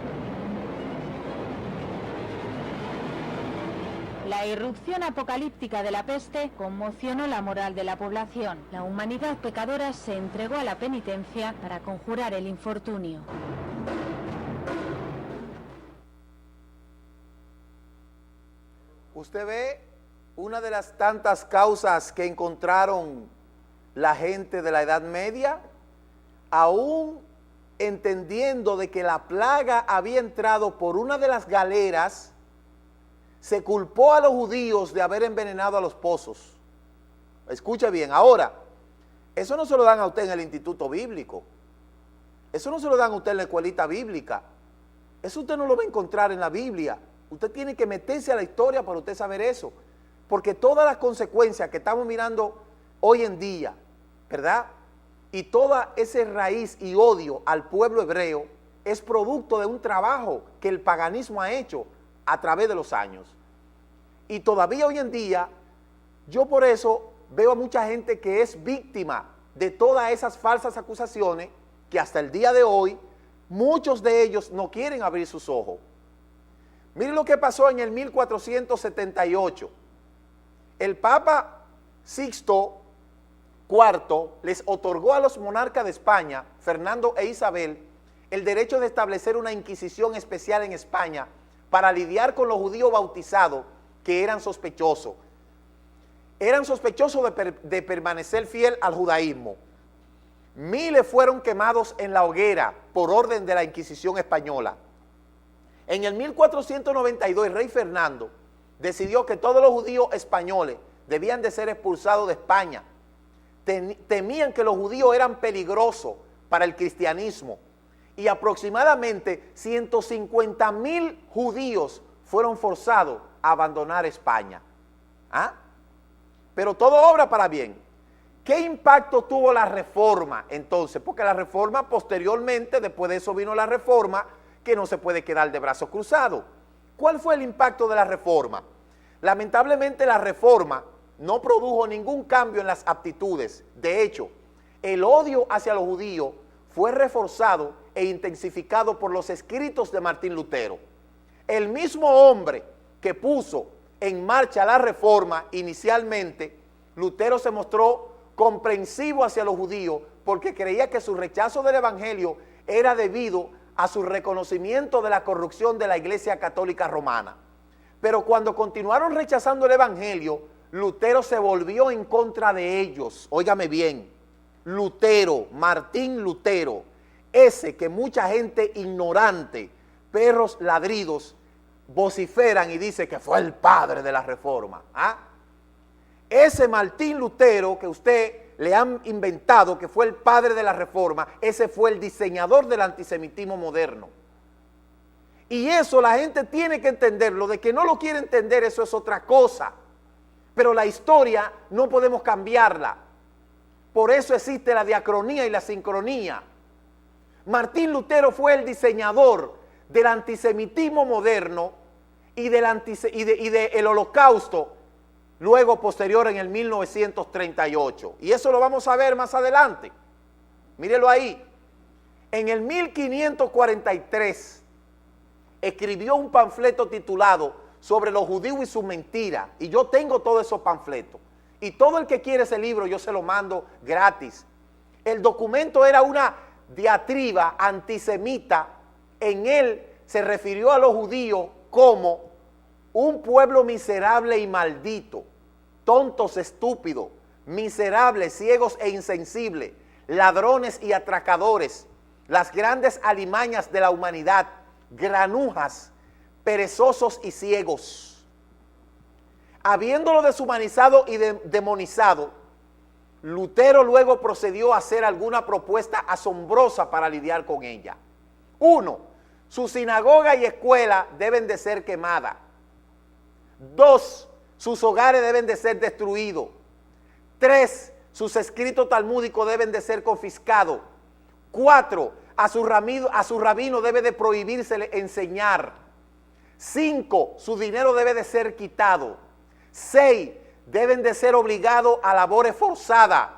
La irrupción apocalíptica de la peste conmocionó la moral de la población. La humanidad pecadora se entregó a la penitencia para conjurar el infortunio. Usted ve una de las tantas causas que encontraron la gente de la Edad Media, aún entendiendo de que la plaga había entrado por una de las galeras, se culpó a los judíos de haber envenenado a los pozos. Escucha bien, ahora, eso no se lo dan a usted en el instituto bíblico, eso no se lo dan a usted en la escuelita bíblica, eso usted no lo va a encontrar en la Biblia. Usted tiene que meterse a la historia para usted saber eso, porque todas las consecuencias que estamos mirando hoy en día, ¿verdad? Y toda esa raíz y odio al pueblo hebreo es producto de un trabajo que el paganismo ha hecho a través de los años. Y todavía hoy en día, yo por eso veo a mucha gente que es víctima de todas esas falsas acusaciones que hasta el día de hoy, muchos de ellos no quieren abrir sus ojos. Miren lo que pasó en el 1478. El Papa Sixto IV les otorgó a los monarcas de España, Fernando e Isabel, el derecho de establecer una inquisición especial en España para lidiar con los judíos bautizados que eran sospechosos. Eran sospechosos de permanecer fiel al judaísmo. Miles fueron quemados en la hoguera por orden de la Inquisición española. En el 1492 el rey Fernando decidió que todos los judíos españoles debían de ser expulsados de España. Temían que los judíos eran peligrosos para el cristianismo y aproximadamente 150,000 judíos fueron forzados a abandonar España. ¿Ah? Pero todo obra para bien. ¿Qué impacto tuvo la reforma entonces? Porque la reforma posteriormente, después de eso vino la reforma, que no se puede quedar de brazos cruzados. ¿Cuál fue el impacto de la reforma? Lamentablemente la reforma no produjo ningún cambio en las aptitudes. De hecho, el odio hacia los judíos fue reforzado e intensificado por los escritos de Martín Lutero. El mismo hombre que puso en marcha la reforma inicialmente, Lutero se mostró comprensivo hacia los judíos porque creía que su rechazo del evangelio era debido a su reconocimiento de la corrupción de la Iglesia Católica Romana. Pero cuando continuaron rechazando el evangelio, Lutero se volvió en contra de ellos. Óigame bien, Lutero, Martín Lutero, ese que mucha gente ignorante, perros ladridos, vociferan y dice que fue el padre de la reforma. ¿Ah? Ese Martín Lutero que usted le han inventado que fue el padre de la reforma, ese fue el diseñador del antisemitismo moderno. Y eso la gente tiene que entenderlo. De que no lo quiere entender, eso es otra cosa. Pero la historia no podemos cambiarla. Por eso existe la diacronía y la sincronía. Martín Lutero fue el diseñador del antisemitismo moderno y del holocausto, luego posterior en el 1938. Y eso lo vamos a ver más adelante. Mírelo ahí. En el 1543 escribió un panfleto titulado sobre los judíos y sus mentiras. Y yo tengo todos esos panfletos. Y todo el que quiere ese libro yo se lo mando gratis. El documento era una diatriba antisemita. En él se refirió a los judíos como un pueblo miserable y maldito, tontos, estúpidos, miserables, ciegos e insensibles, ladrones y atracadores, las grandes alimañas de la humanidad, granujas, perezosos y ciegos. Habiéndolo deshumanizado y demonizado, Lutero luego procedió a hacer alguna propuesta asombrosa para lidiar con ella. 1. Su sinagoga y escuela deben de ser quemadas. 2. Sus hogares deben de ser destruidos. 3. Sus escritos talmúdicos deben de ser confiscados. 4. A su rabino debe de prohibírsele enseñar. 5. Su dinero debe de ser quitado. 6. Deben de ser obligados a labores forzadas.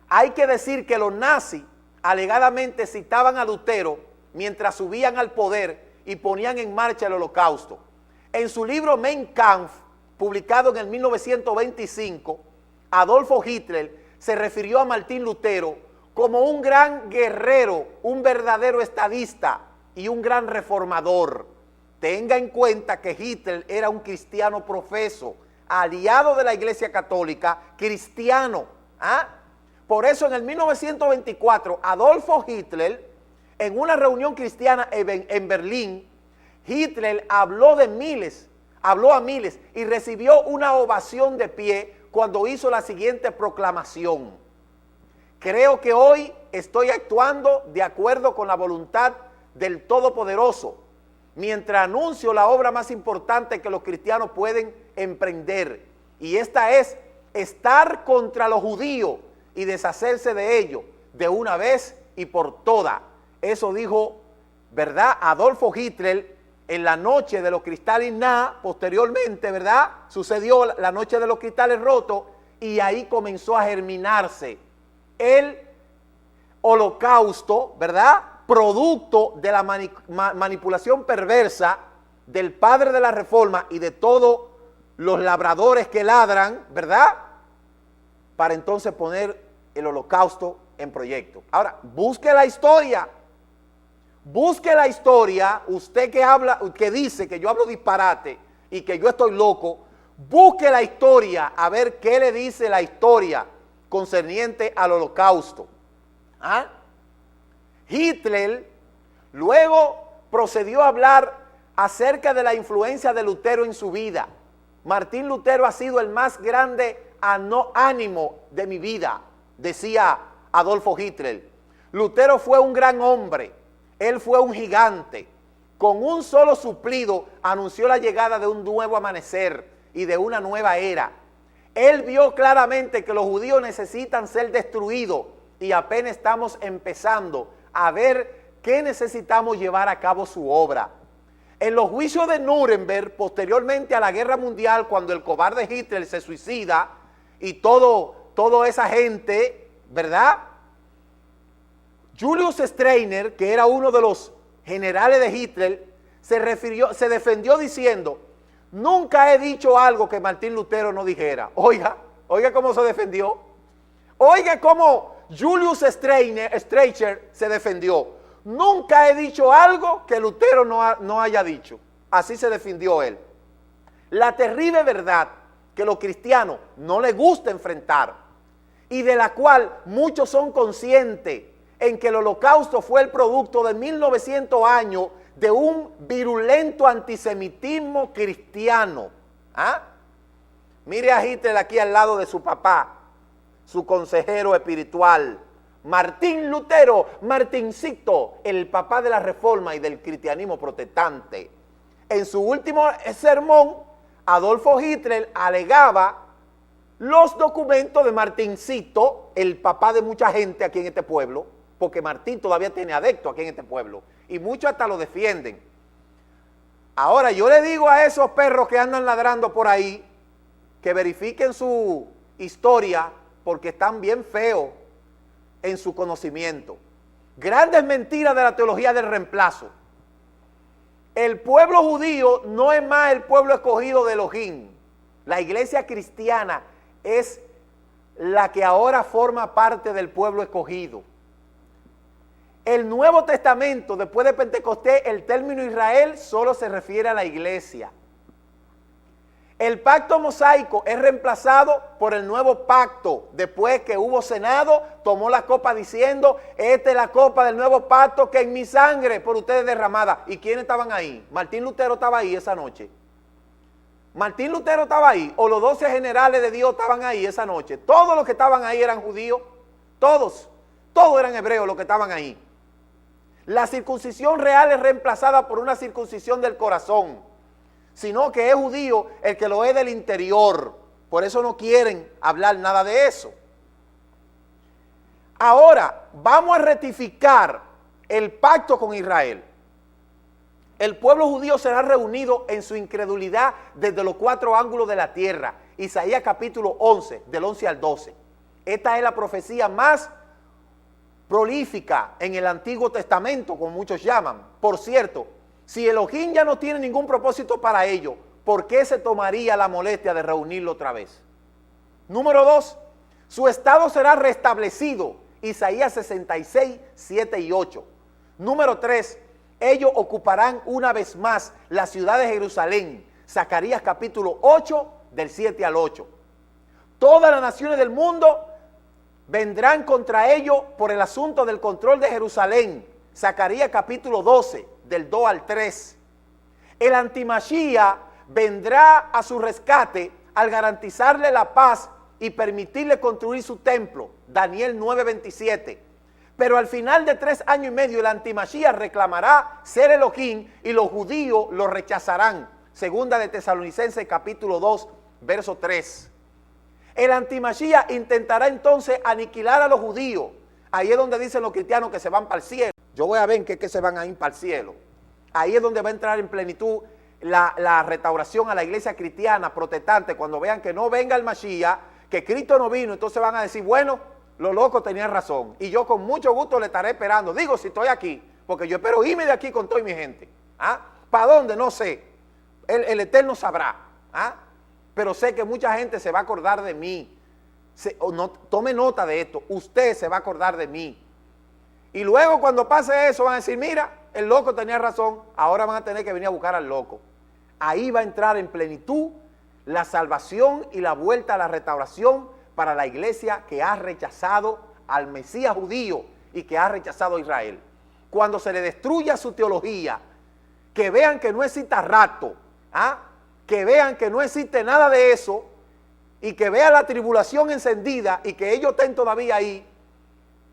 Hay que decir que los nazis alegadamente citaban a Lutero mientras subían al poder y ponían en marcha el holocausto. En su libro Mein Kampf, publicado en el 1925, Adolfo Hitler se refirió a Martín Lutero como un gran guerrero, un verdadero estadista y un gran reformador. Tenga en cuenta que Hitler era un cristiano profeso, aliado de la Iglesia Católica, cristiano. ¿Ah? Por eso en el 1924, Adolfo Hitler, en una reunión cristiana en Berlín, Hitler habló a miles y recibió una ovación de pie cuando hizo la siguiente proclamación: creo que hoy estoy actuando de acuerdo con la voluntad del Todopoderoso, mientras anuncio la obra más importante que los cristianos pueden emprender, y esta es estar contra los judíos y deshacerse de ellos de una vez y por todas. Eso dijo, ¿verdad?, Adolfo Hitler en la noche de los cristales nada. Posteriormente, ¿verdad?, sucedió la noche de los cristales rotos y ahí comenzó a germinarse el holocausto, ¿verdad?, producto de la manipulación perversa del padre de la reforma y de todos los labradores que ladran, ¿verdad?, para entonces poner el holocausto en proyecto. Ahora, busque la historia, usted que dice que yo hablo disparate y que yo estoy loco, busque la historia a ver qué le dice la historia concerniente al holocausto. ¿Ah? Hitler luego procedió a hablar acerca de la influencia de Lutero en su vida. Martín Lutero ha sido el más grande ánimo de mi vida, decía Adolfo Hitler. Lutero fue un gran hombre, él fue un gigante. Con un solo suplido anunció la llegada de un nuevo amanecer y de una nueva era. Él vio claramente que los judíos necesitan ser destruidos y apenas estamos empezando a ver que necesitamos llevar a cabo su obra. En los juicios de Nuremberg, posteriormente a la Guerra Mundial, cuando el cobarde Hitler se suicida y toda esa gente, ¿verdad? Julius Steiner, que era uno de los generales de Hitler, se defendió diciendo: nunca he dicho algo que Martín Lutero no dijera. Oiga cómo se defendió. Oiga cómo Julius Streicher se defendió. Nunca he dicho algo que Lutero no haya dicho. Así se defendió él. La terrible verdad que los cristianos no les gusta enfrentar y de la cual muchos son conscientes, en que el holocausto fue el producto de 1900 años de un virulento antisemitismo cristiano. ¿Ah? Mire a Hitler aquí al lado de su papá, su consejero espiritual, Martín Lutero, Martincito, el papá de la Reforma y del cristianismo protestante. En su último sermón, Adolfo Hitler alegaba los documentos de Martincito, el papá de mucha gente aquí en este pueblo, porque Martín todavía tiene adeptos aquí en este pueblo, y muchos hasta lo defienden. Ahora, yo le digo a esos perros que andan ladrando por ahí, que verifiquen su historia, porque están bien feos en su conocimiento. Grandes mentiras de la teología del reemplazo. El pueblo judío no es más el pueblo escogido de Elohim. La iglesia cristiana es la que ahora forma parte del pueblo escogido. El Nuevo Testamento, después de Pentecostés, el término Israel solo se refiere a la iglesia. El pacto mosaico es reemplazado por el nuevo pacto. Después que hubo cenado, tomó la copa diciendo: esta es la copa del nuevo pacto que en mi sangre por ustedes derramada. ¿Y quiénes estaban ahí? Martín Lutero estaba ahí esa noche. Martín Lutero estaba ahí, o los 12 generales de Dios estaban ahí esa noche. Todos los que estaban ahí eran judíos, todos eran hebreos los que estaban ahí. La circuncisión real es reemplazada por una circuncisión del corazón, sino que es judío el que lo es del interior. Por eso no quieren hablar nada de eso. Ahora, vamos a rectificar el pacto con Israel. El pueblo judío será reunido en su incredulidad desde los 4 ángulos de la tierra. Isaías capítulo 11, del 11 al 12. Esta es la profecía más prolífica en el Antiguo Testamento, como muchos llaman. Por cierto, si Elohim ya no tiene ningún propósito para ello, ¿por qué se tomaría la molestia de reunirlo otra vez? Número 2, su estado será restablecido. Isaías 66, 7 y 8. Número 3, ellos ocuparán una vez más la ciudad de Jerusalén. Zacarías capítulo 8, del 7 al 8. Todas las naciones del mundo vendrán contra ellos por el asunto del control de Jerusalén. Zacarías capítulo 12, del 2 al 3. El antimachía vendrá a su rescate al garantizarle la paz y permitirle construir su templo. Daniel 9:27. Pero al final de 3 años y medio el antimachía reclamará ser Elohim y los judíos lo rechazarán. Segunda de Tesalonicenses capítulo 2, verso 3. El antimachía intentará entonces aniquilar a los judíos. Ahí es donde dicen los cristianos que se van para el cielo. Yo voy a ver que se van a ir para el cielo. Ahí es donde va a entrar en plenitud la restauración a la iglesia cristiana protestante. Cuando vean que no venga el Mashiach, que Cristo no vino, entonces van a decir: bueno, los locos tenían razón. Y yo con mucho gusto le estaré esperando. Digo, si estoy aquí, porque yo espero irme de aquí con toda mi gente. ¿Ah? ¿Para dónde? No sé. El Eterno sabrá. ¿Ah? Pero sé que mucha gente se va a acordar de mí. Tome nota de esto. Usted se va a acordar de mí. Y luego cuando pase eso van a decir: mira, el loco tenía razón. Ahora van a tener que venir a buscar al loco. Ahí va a entrar en plenitud la salvación y la vuelta a la restauración para la iglesia que ha rechazado al Mesías judío y que ha rechazado a Israel. Cuando se le destruya su teología, que vean que no existe rapto, ¿ah? Que vean que no existe nada de eso, y que vean la tribulación encendida y que ellos estén todavía ahí,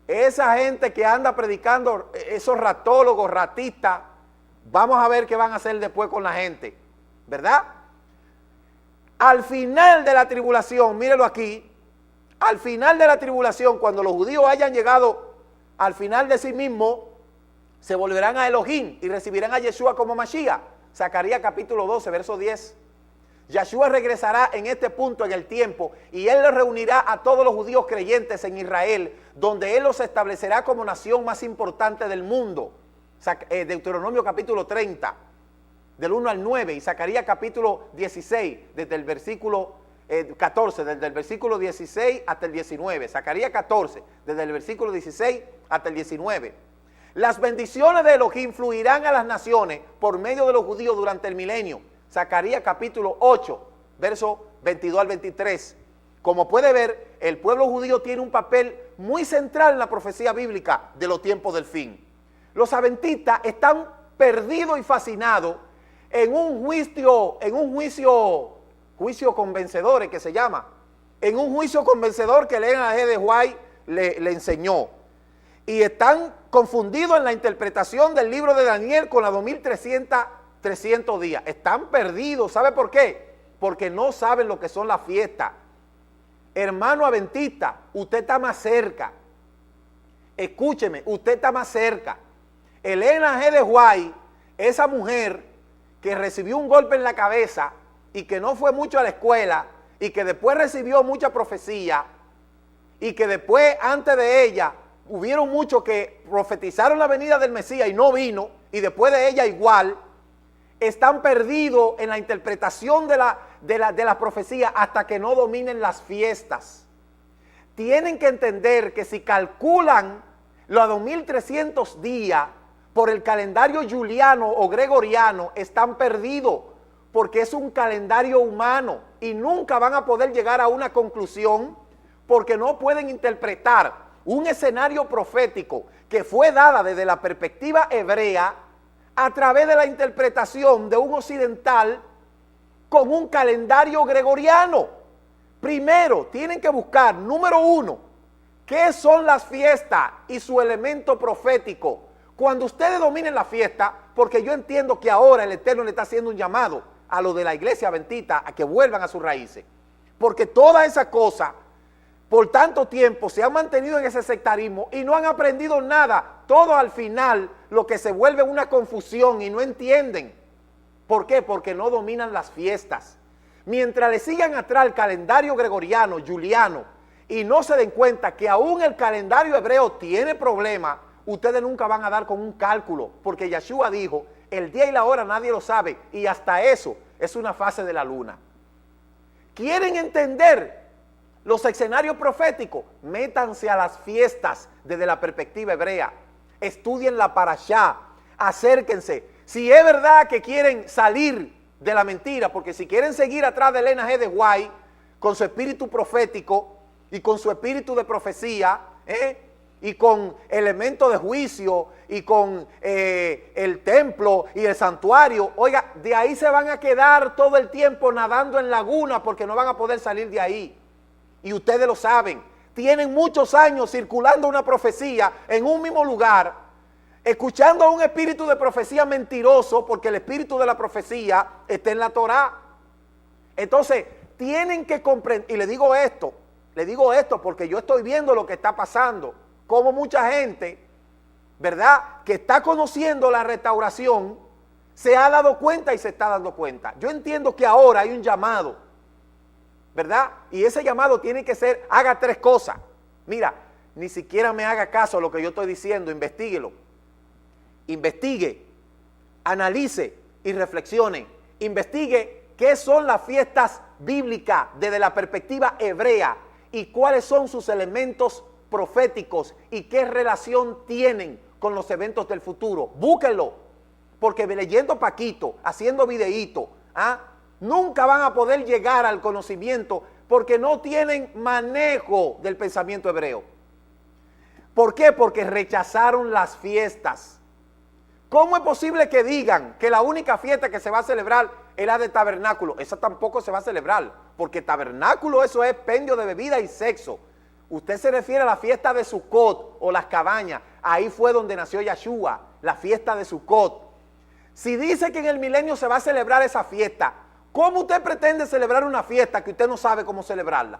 esa gente que anda predicando, esos ratólogos, ratistas, vamos a ver qué van a hacer después con la gente, ¿verdad? Al final de la tribulación, mírelo aquí, al final de la tribulación, cuando los judíos hayan llegado al final de sí mismos, se volverán a Elohim y recibirán a Yeshua como Mashiach. Zacarías capítulo 12, verso 10. Yahshua regresará en este punto en el tiempo y Él le reunirá a todos los judíos creyentes en Israel, donde Él los establecerá como nación más importante del mundo. Deuteronomio capítulo 30, del 1 al 9, y Zacarías capítulo 16, desde el versículo 14, desde el versículo 16 hasta el 19. Zacarías 14, desde el versículo 16 hasta el 19. Las bendiciones de Elohim fluirán a las naciones por medio de los judíos durante el milenio. Zacarías capítulo 8, verso 22 al 23. Como puede ver, el pueblo judío tiene un papel muy central en la profecía bíblica de los tiempos del fin. Los adventistas están perdidos y fascinados en un juicio convencedor que se llama, en un juicio convencedor que Elena G. de White le enseñó. Y están confundidos en la interpretación del libro de Daniel con la 2300 días. Están perdidos. ¿Sabe por qué? Porque no saben lo que son las fiestas. Hermano adventista, usted está más cerca. Escúcheme, usted está más cerca. Elena G. de White, esa mujer que recibió un golpe en la cabeza y que no fue mucho a la escuela y que después recibió mucha profecía y que después, antes de ella, hubieron muchos que profetizaron la venida del Mesías y no vino, y después de ella igual, están perdidos en la interpretación de la profecía hasta que no dominen las fiestas. Tienen que entender que si calculan los 2300 días por el calendario juliano o gregoriano, están perdidos, porque es un calendario humano y nunca van a poder llegar a una conclusión porque no pueden interpretar un escenario profético que fue dada desde la perspectiva hebrea a través de la interpretación de un occidental con un calendario gregoriano. Primero, tienen que buscar, número uno, qué son las fiestas y su elemento profético. Cuando ustedes dominen la fiesta, porque yo entiendo que ahora el Eterno le está haciendo un llamado a los de la iglesia adventista a que vuelvan a sus raíces, porque todas esas cosas por tanto tiempo se han mantenido en ese sectarismo y no han aprendido nada. Todo al final lo que se vuelve una confusión y no entienden. ¿Por qué? Porque no dominan las fiestas. Mientras le sigan atrás el calendario gregoriano, juliano, y no se den cuenta que aún el calendario hebreo tiene problemas, ustedes nunca van a dar con un cálculo, porque Yahshua dijo, el día y la hora nadie lo sabe, y hasta eso es una fase de la luna. ¿Quieren entender los escenarios proféticos? Métanse a las fiestas desde la perspectiva hebrea, estudien la parashá, acérquense. Si es verdad que quieren salir de la mentira, porque si quieren seguir atrás de Elena G. de White, con su espíritu profético y con su espíritu de profecía, y con elementos de juicio y con el templo y el santuario, oiga, de ahí se van a quedar todo el tiempo nadando en laguna porque no van a poder salir de ahí. Y ustedes lo saben, tienen muchos años circulando una profecía en un mismo lugar, escuchando a un espíritu de profecía mentiroso, porque el espíritu de la profecía está en la Torá. Entonces, tienen que comprender, y le digo esto porque yo estoy viendo lo que está pasando, como mucha gente, ¿verdad?, que está conociendo la restauración, se ha dado cuenta y se está dando cuenta. Yo entiendo que ahora hay un llamado, ¿verdad? Y ese llamado tiene que ser, haga tres cosas. Mira, ni siquiera me haga caso a lo que yo estoy diciendo, investíguelo. Investigue, analice y reflexione. Investigue qué son las fiestas bíblicas desde la perspectiva hebrea y cuáles son sus elementos proféticos y qué relación tienen con los eventos del futuro. Búsquenlo, porque leyendo paquito, haciendo videíto, nunca van a poder llegar al conocimiento porque no tienen manejo del pensamiento hebreo. ¿Por qué? Porque rechazaron las fiestas. ¿Cómo es posible que digan que la única fiesta que se va a celebrar es la de tabernáculo? Esa tampoco se va a celebrar, porque tabernáculo eso es pendio de bebida y sexo. Usted se refiere a la fiesta de Sukkot o las cabañas. Ahí fue donde nació Yahshua, la fiesta de Sukkot. Si dice que en el milenio se va a celebrar esa fiesta, ¿cómo usted pretende celebrar una fiesta que usted no sabe cómo celebrarla?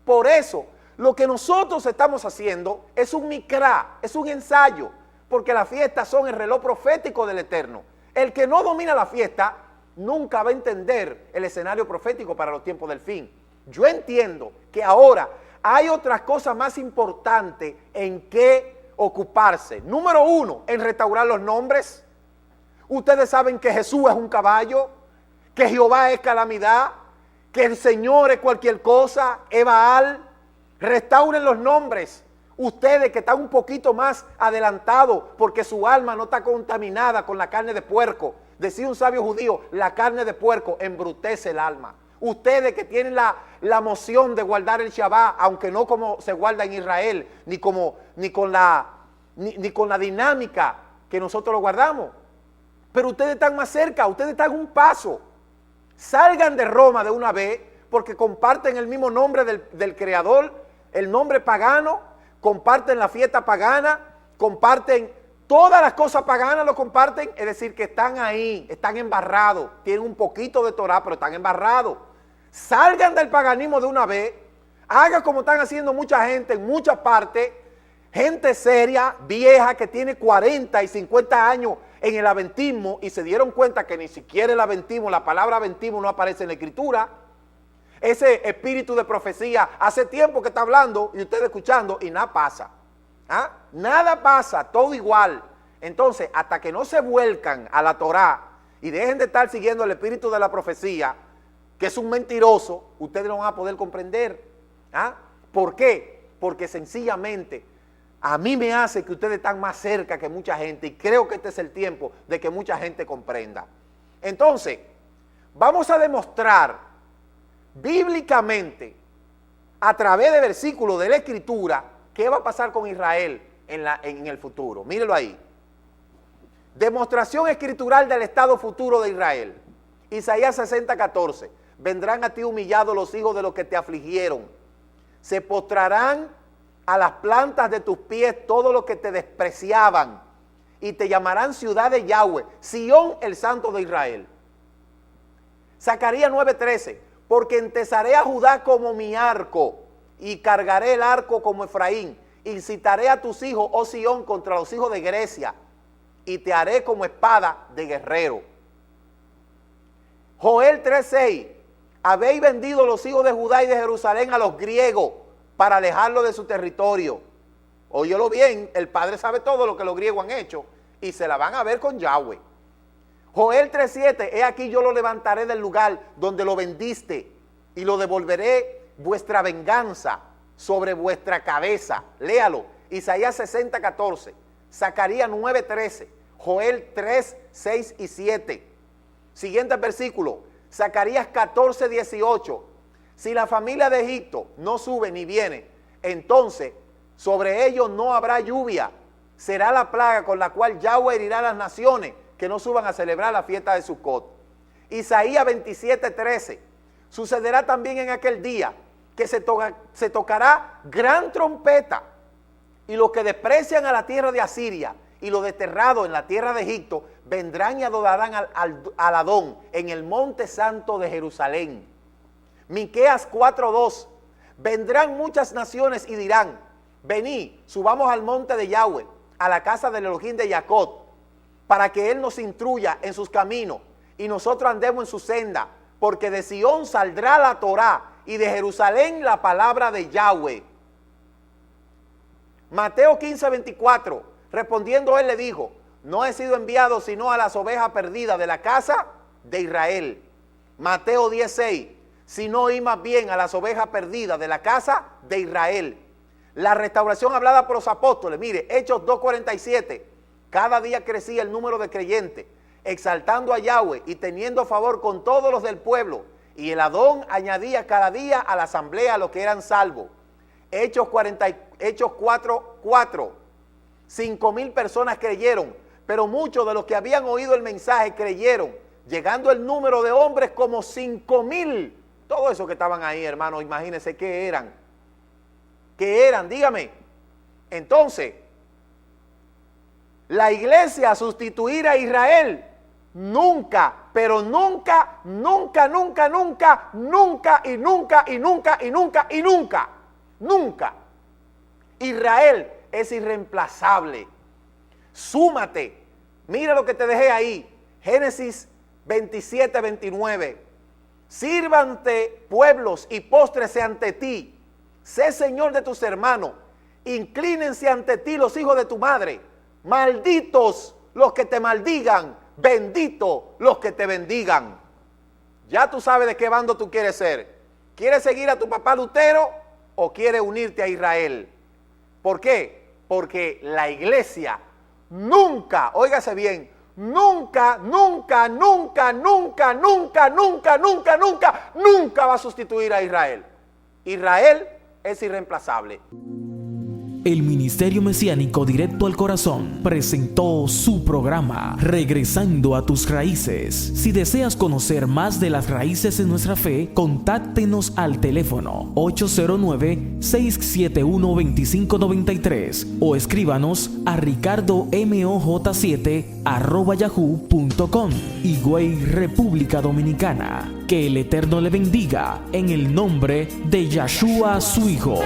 Por eso, lo que nosotros estamos haciendo es un mikra, es un ensayo, porque las fiestas son el reloj profético del Eterno. El que no domina la fiesta nunca va a entender el escenario profético para los tiempos del fin. Yo entiendo que ahora hay otras cosas más importantes en que ocuparse. Número uno, en restaurar los nombres. Ustedes saben que Jesús es un caballo, que Jehová es calamidad, que el Señor es cualquier cosa, es Baal. Restauren los nombres. Ustedes que están un poquito más adelantados porque su alma no está contaminada con la carne de puerco. Decía un sabio judío, la carne de puerco embrutece el alma. Ustedes que tienen la moción de guardar el Shabbat, aunque no como se guarda en Israel, ni con la dinámica que nosotros lo guardamos. Pero ustedes están más cerca, ustedes están un paso. Salgan de Roma de una vez, porque comparten el mismo nombre del Creador, el nombre pagano, comparten la fiesta pagana, comparten todas las cosas paganas, lo comparten, es decir, que están ahí, están embarrados, tienen un poquito de Torah, pero están embarrados. Salgan del paganismo de una vez, hagan como están haciendo mucha gente en muchas partes, gente seria, vieja, que tiene 40 y 50 años en el adventismo y se dieron cuenta que ni siquiera el adventismo, la palabra adventismo no aparece en la Escritura. Ese espíritu de profecía hace tiempo que está hablando y ustedes escuchando y nada pasa. ¿Ah? Nada pasa, todo igual. Entonces, hasta que no se vuelcan a la Torá y dejen de estar siguiendo el espíritu de la profecía, que es un mentiroso, ustedes no van a poder comprender. ¿Ah? ¿Por qué? Porque sencillamente a mí me hace que ustedes están más cerca que mucha gente y creo que este es el tiempo de que mucha gente comprenda. Entonces, vamos a demostrar bíblicamente, a través de versículos de la Escritura, qué va a pasar con Israel en el futuro. Mírelo ahí. Demostración escritural del estado futuro de Israel. Isaías 60:14. Vendrán a ti humillados los hijos de los que te afligieron. Se postrarán a las plantas de tus pies todos los que te despreciaban y te llamarán ciudad de Yahweh, Sión, el santo de Israel. Zacarías 9:13. Porque entesaré a Judá como mi arco y cargaré el arco como Efraín. Incitaré a tus hijos, oh Sión, contra los hijos de Grecia y te haré como espada de guerrero. Joel 3:6. Habéis vendido los hijos de Judá y de Jerusalén a los griegos para alejarlos de su territorio. Óyelo bien, el Padre sabe todo lo que los griegos han hecho y se la van a ver con Yahweh. Joel 3:7, he aquí yo lo levantaré del lugar donde lo vendiste y lo devolveré vuestra venganza sobre vuestra cabeza. Léalo, Isaías 60:14, Zacarías 9:13, Joel 3:6 y 7. Siguiente versículo, Zacarías 14:18, si la familia de Egipto no sube ni viene, entonces sobre ellos no habrá lluvia, será la plaga con la cual Yahweh herirá a las naciones que no suban a celebrar la fiesta de Sucot. Isaías 27:13, sucederá también en aquel día que se tocará gran trompeta y los que desprecian a la tierra de Asiria y los desterrados en la tierra de Egipto vendrán y adorarán al Adón en el monte santo de Jerusalén. Miqueas 4:2, vendrán muchas naciones y dirán, venid, subamos al monte de Yahweh, a la casa del Elohim de Jacob, para que Él nos instruya en sus caminos y nosotros andemos en su senda, porque de Sión saldrá la Torá y de Jerusalén la palabra de Yahweh. Mateo 15:24, respondiendo él le dijo, no he sido enviado sino a las ovejas perdidas de la casa de Israel. Mateo 10:6, sino oí más bien a las ovejas perdidas de la casa de Israel. La restauración hablada por los apóstoles, mire, Hechos 2:47, cada día crecía el número de creyentes, exaltando a Yahweh y teniendo favor con todos los del pueblo. Y el Adón añadía cada día a la asamblea a los que eran salvos. Hechos 4:4, 5,000 personas creyeron, pero muchos de los que habían oído el mensaje creyeron, llegando el número de hombres como 5,000. Todo eso que estaban ahí, hermanos, imagínense qué eran. ¿Qué eran? Dígame. Entonces, la iglesia sustituir a Israel, nunca, pero nunca, nunca, nunca, nunca, nunca y nunca y nunca y nunca y nunca, nunca. Israel es irreemplazable. Súmate. Mira lo que te dejé ahí. Génesis 27, 29. Sírvante pueblos y póstrese ante ti. Sé señor de tus hermanos. Inclínense ante ti los hijos de tu madre. Malditos los que te maldigan. Benditos los que te bendigan. Ya tú sabes de qué bando tú quieres ser. ¿Quieres seguir a tu papá Lutero o quieres unirte a Israel? ¿Por qué? Porque la iglesia nunca, óigase bien, nunca va a sustituir a Israel. Israel es irreemplazable. El Ministerio Mesiánico Directo al Corazón presentó su programa Regresando a tus Raíces. Si deseas conocer más de las raíces de nuestra fe, contáctenos al teléfono 809-671-2593 o escríbanos a ricardomoj7@yahoo.com. Higüey, República Dominicana. Que el Eterno le bendiga en el nombre de Yahshua, su Hijo.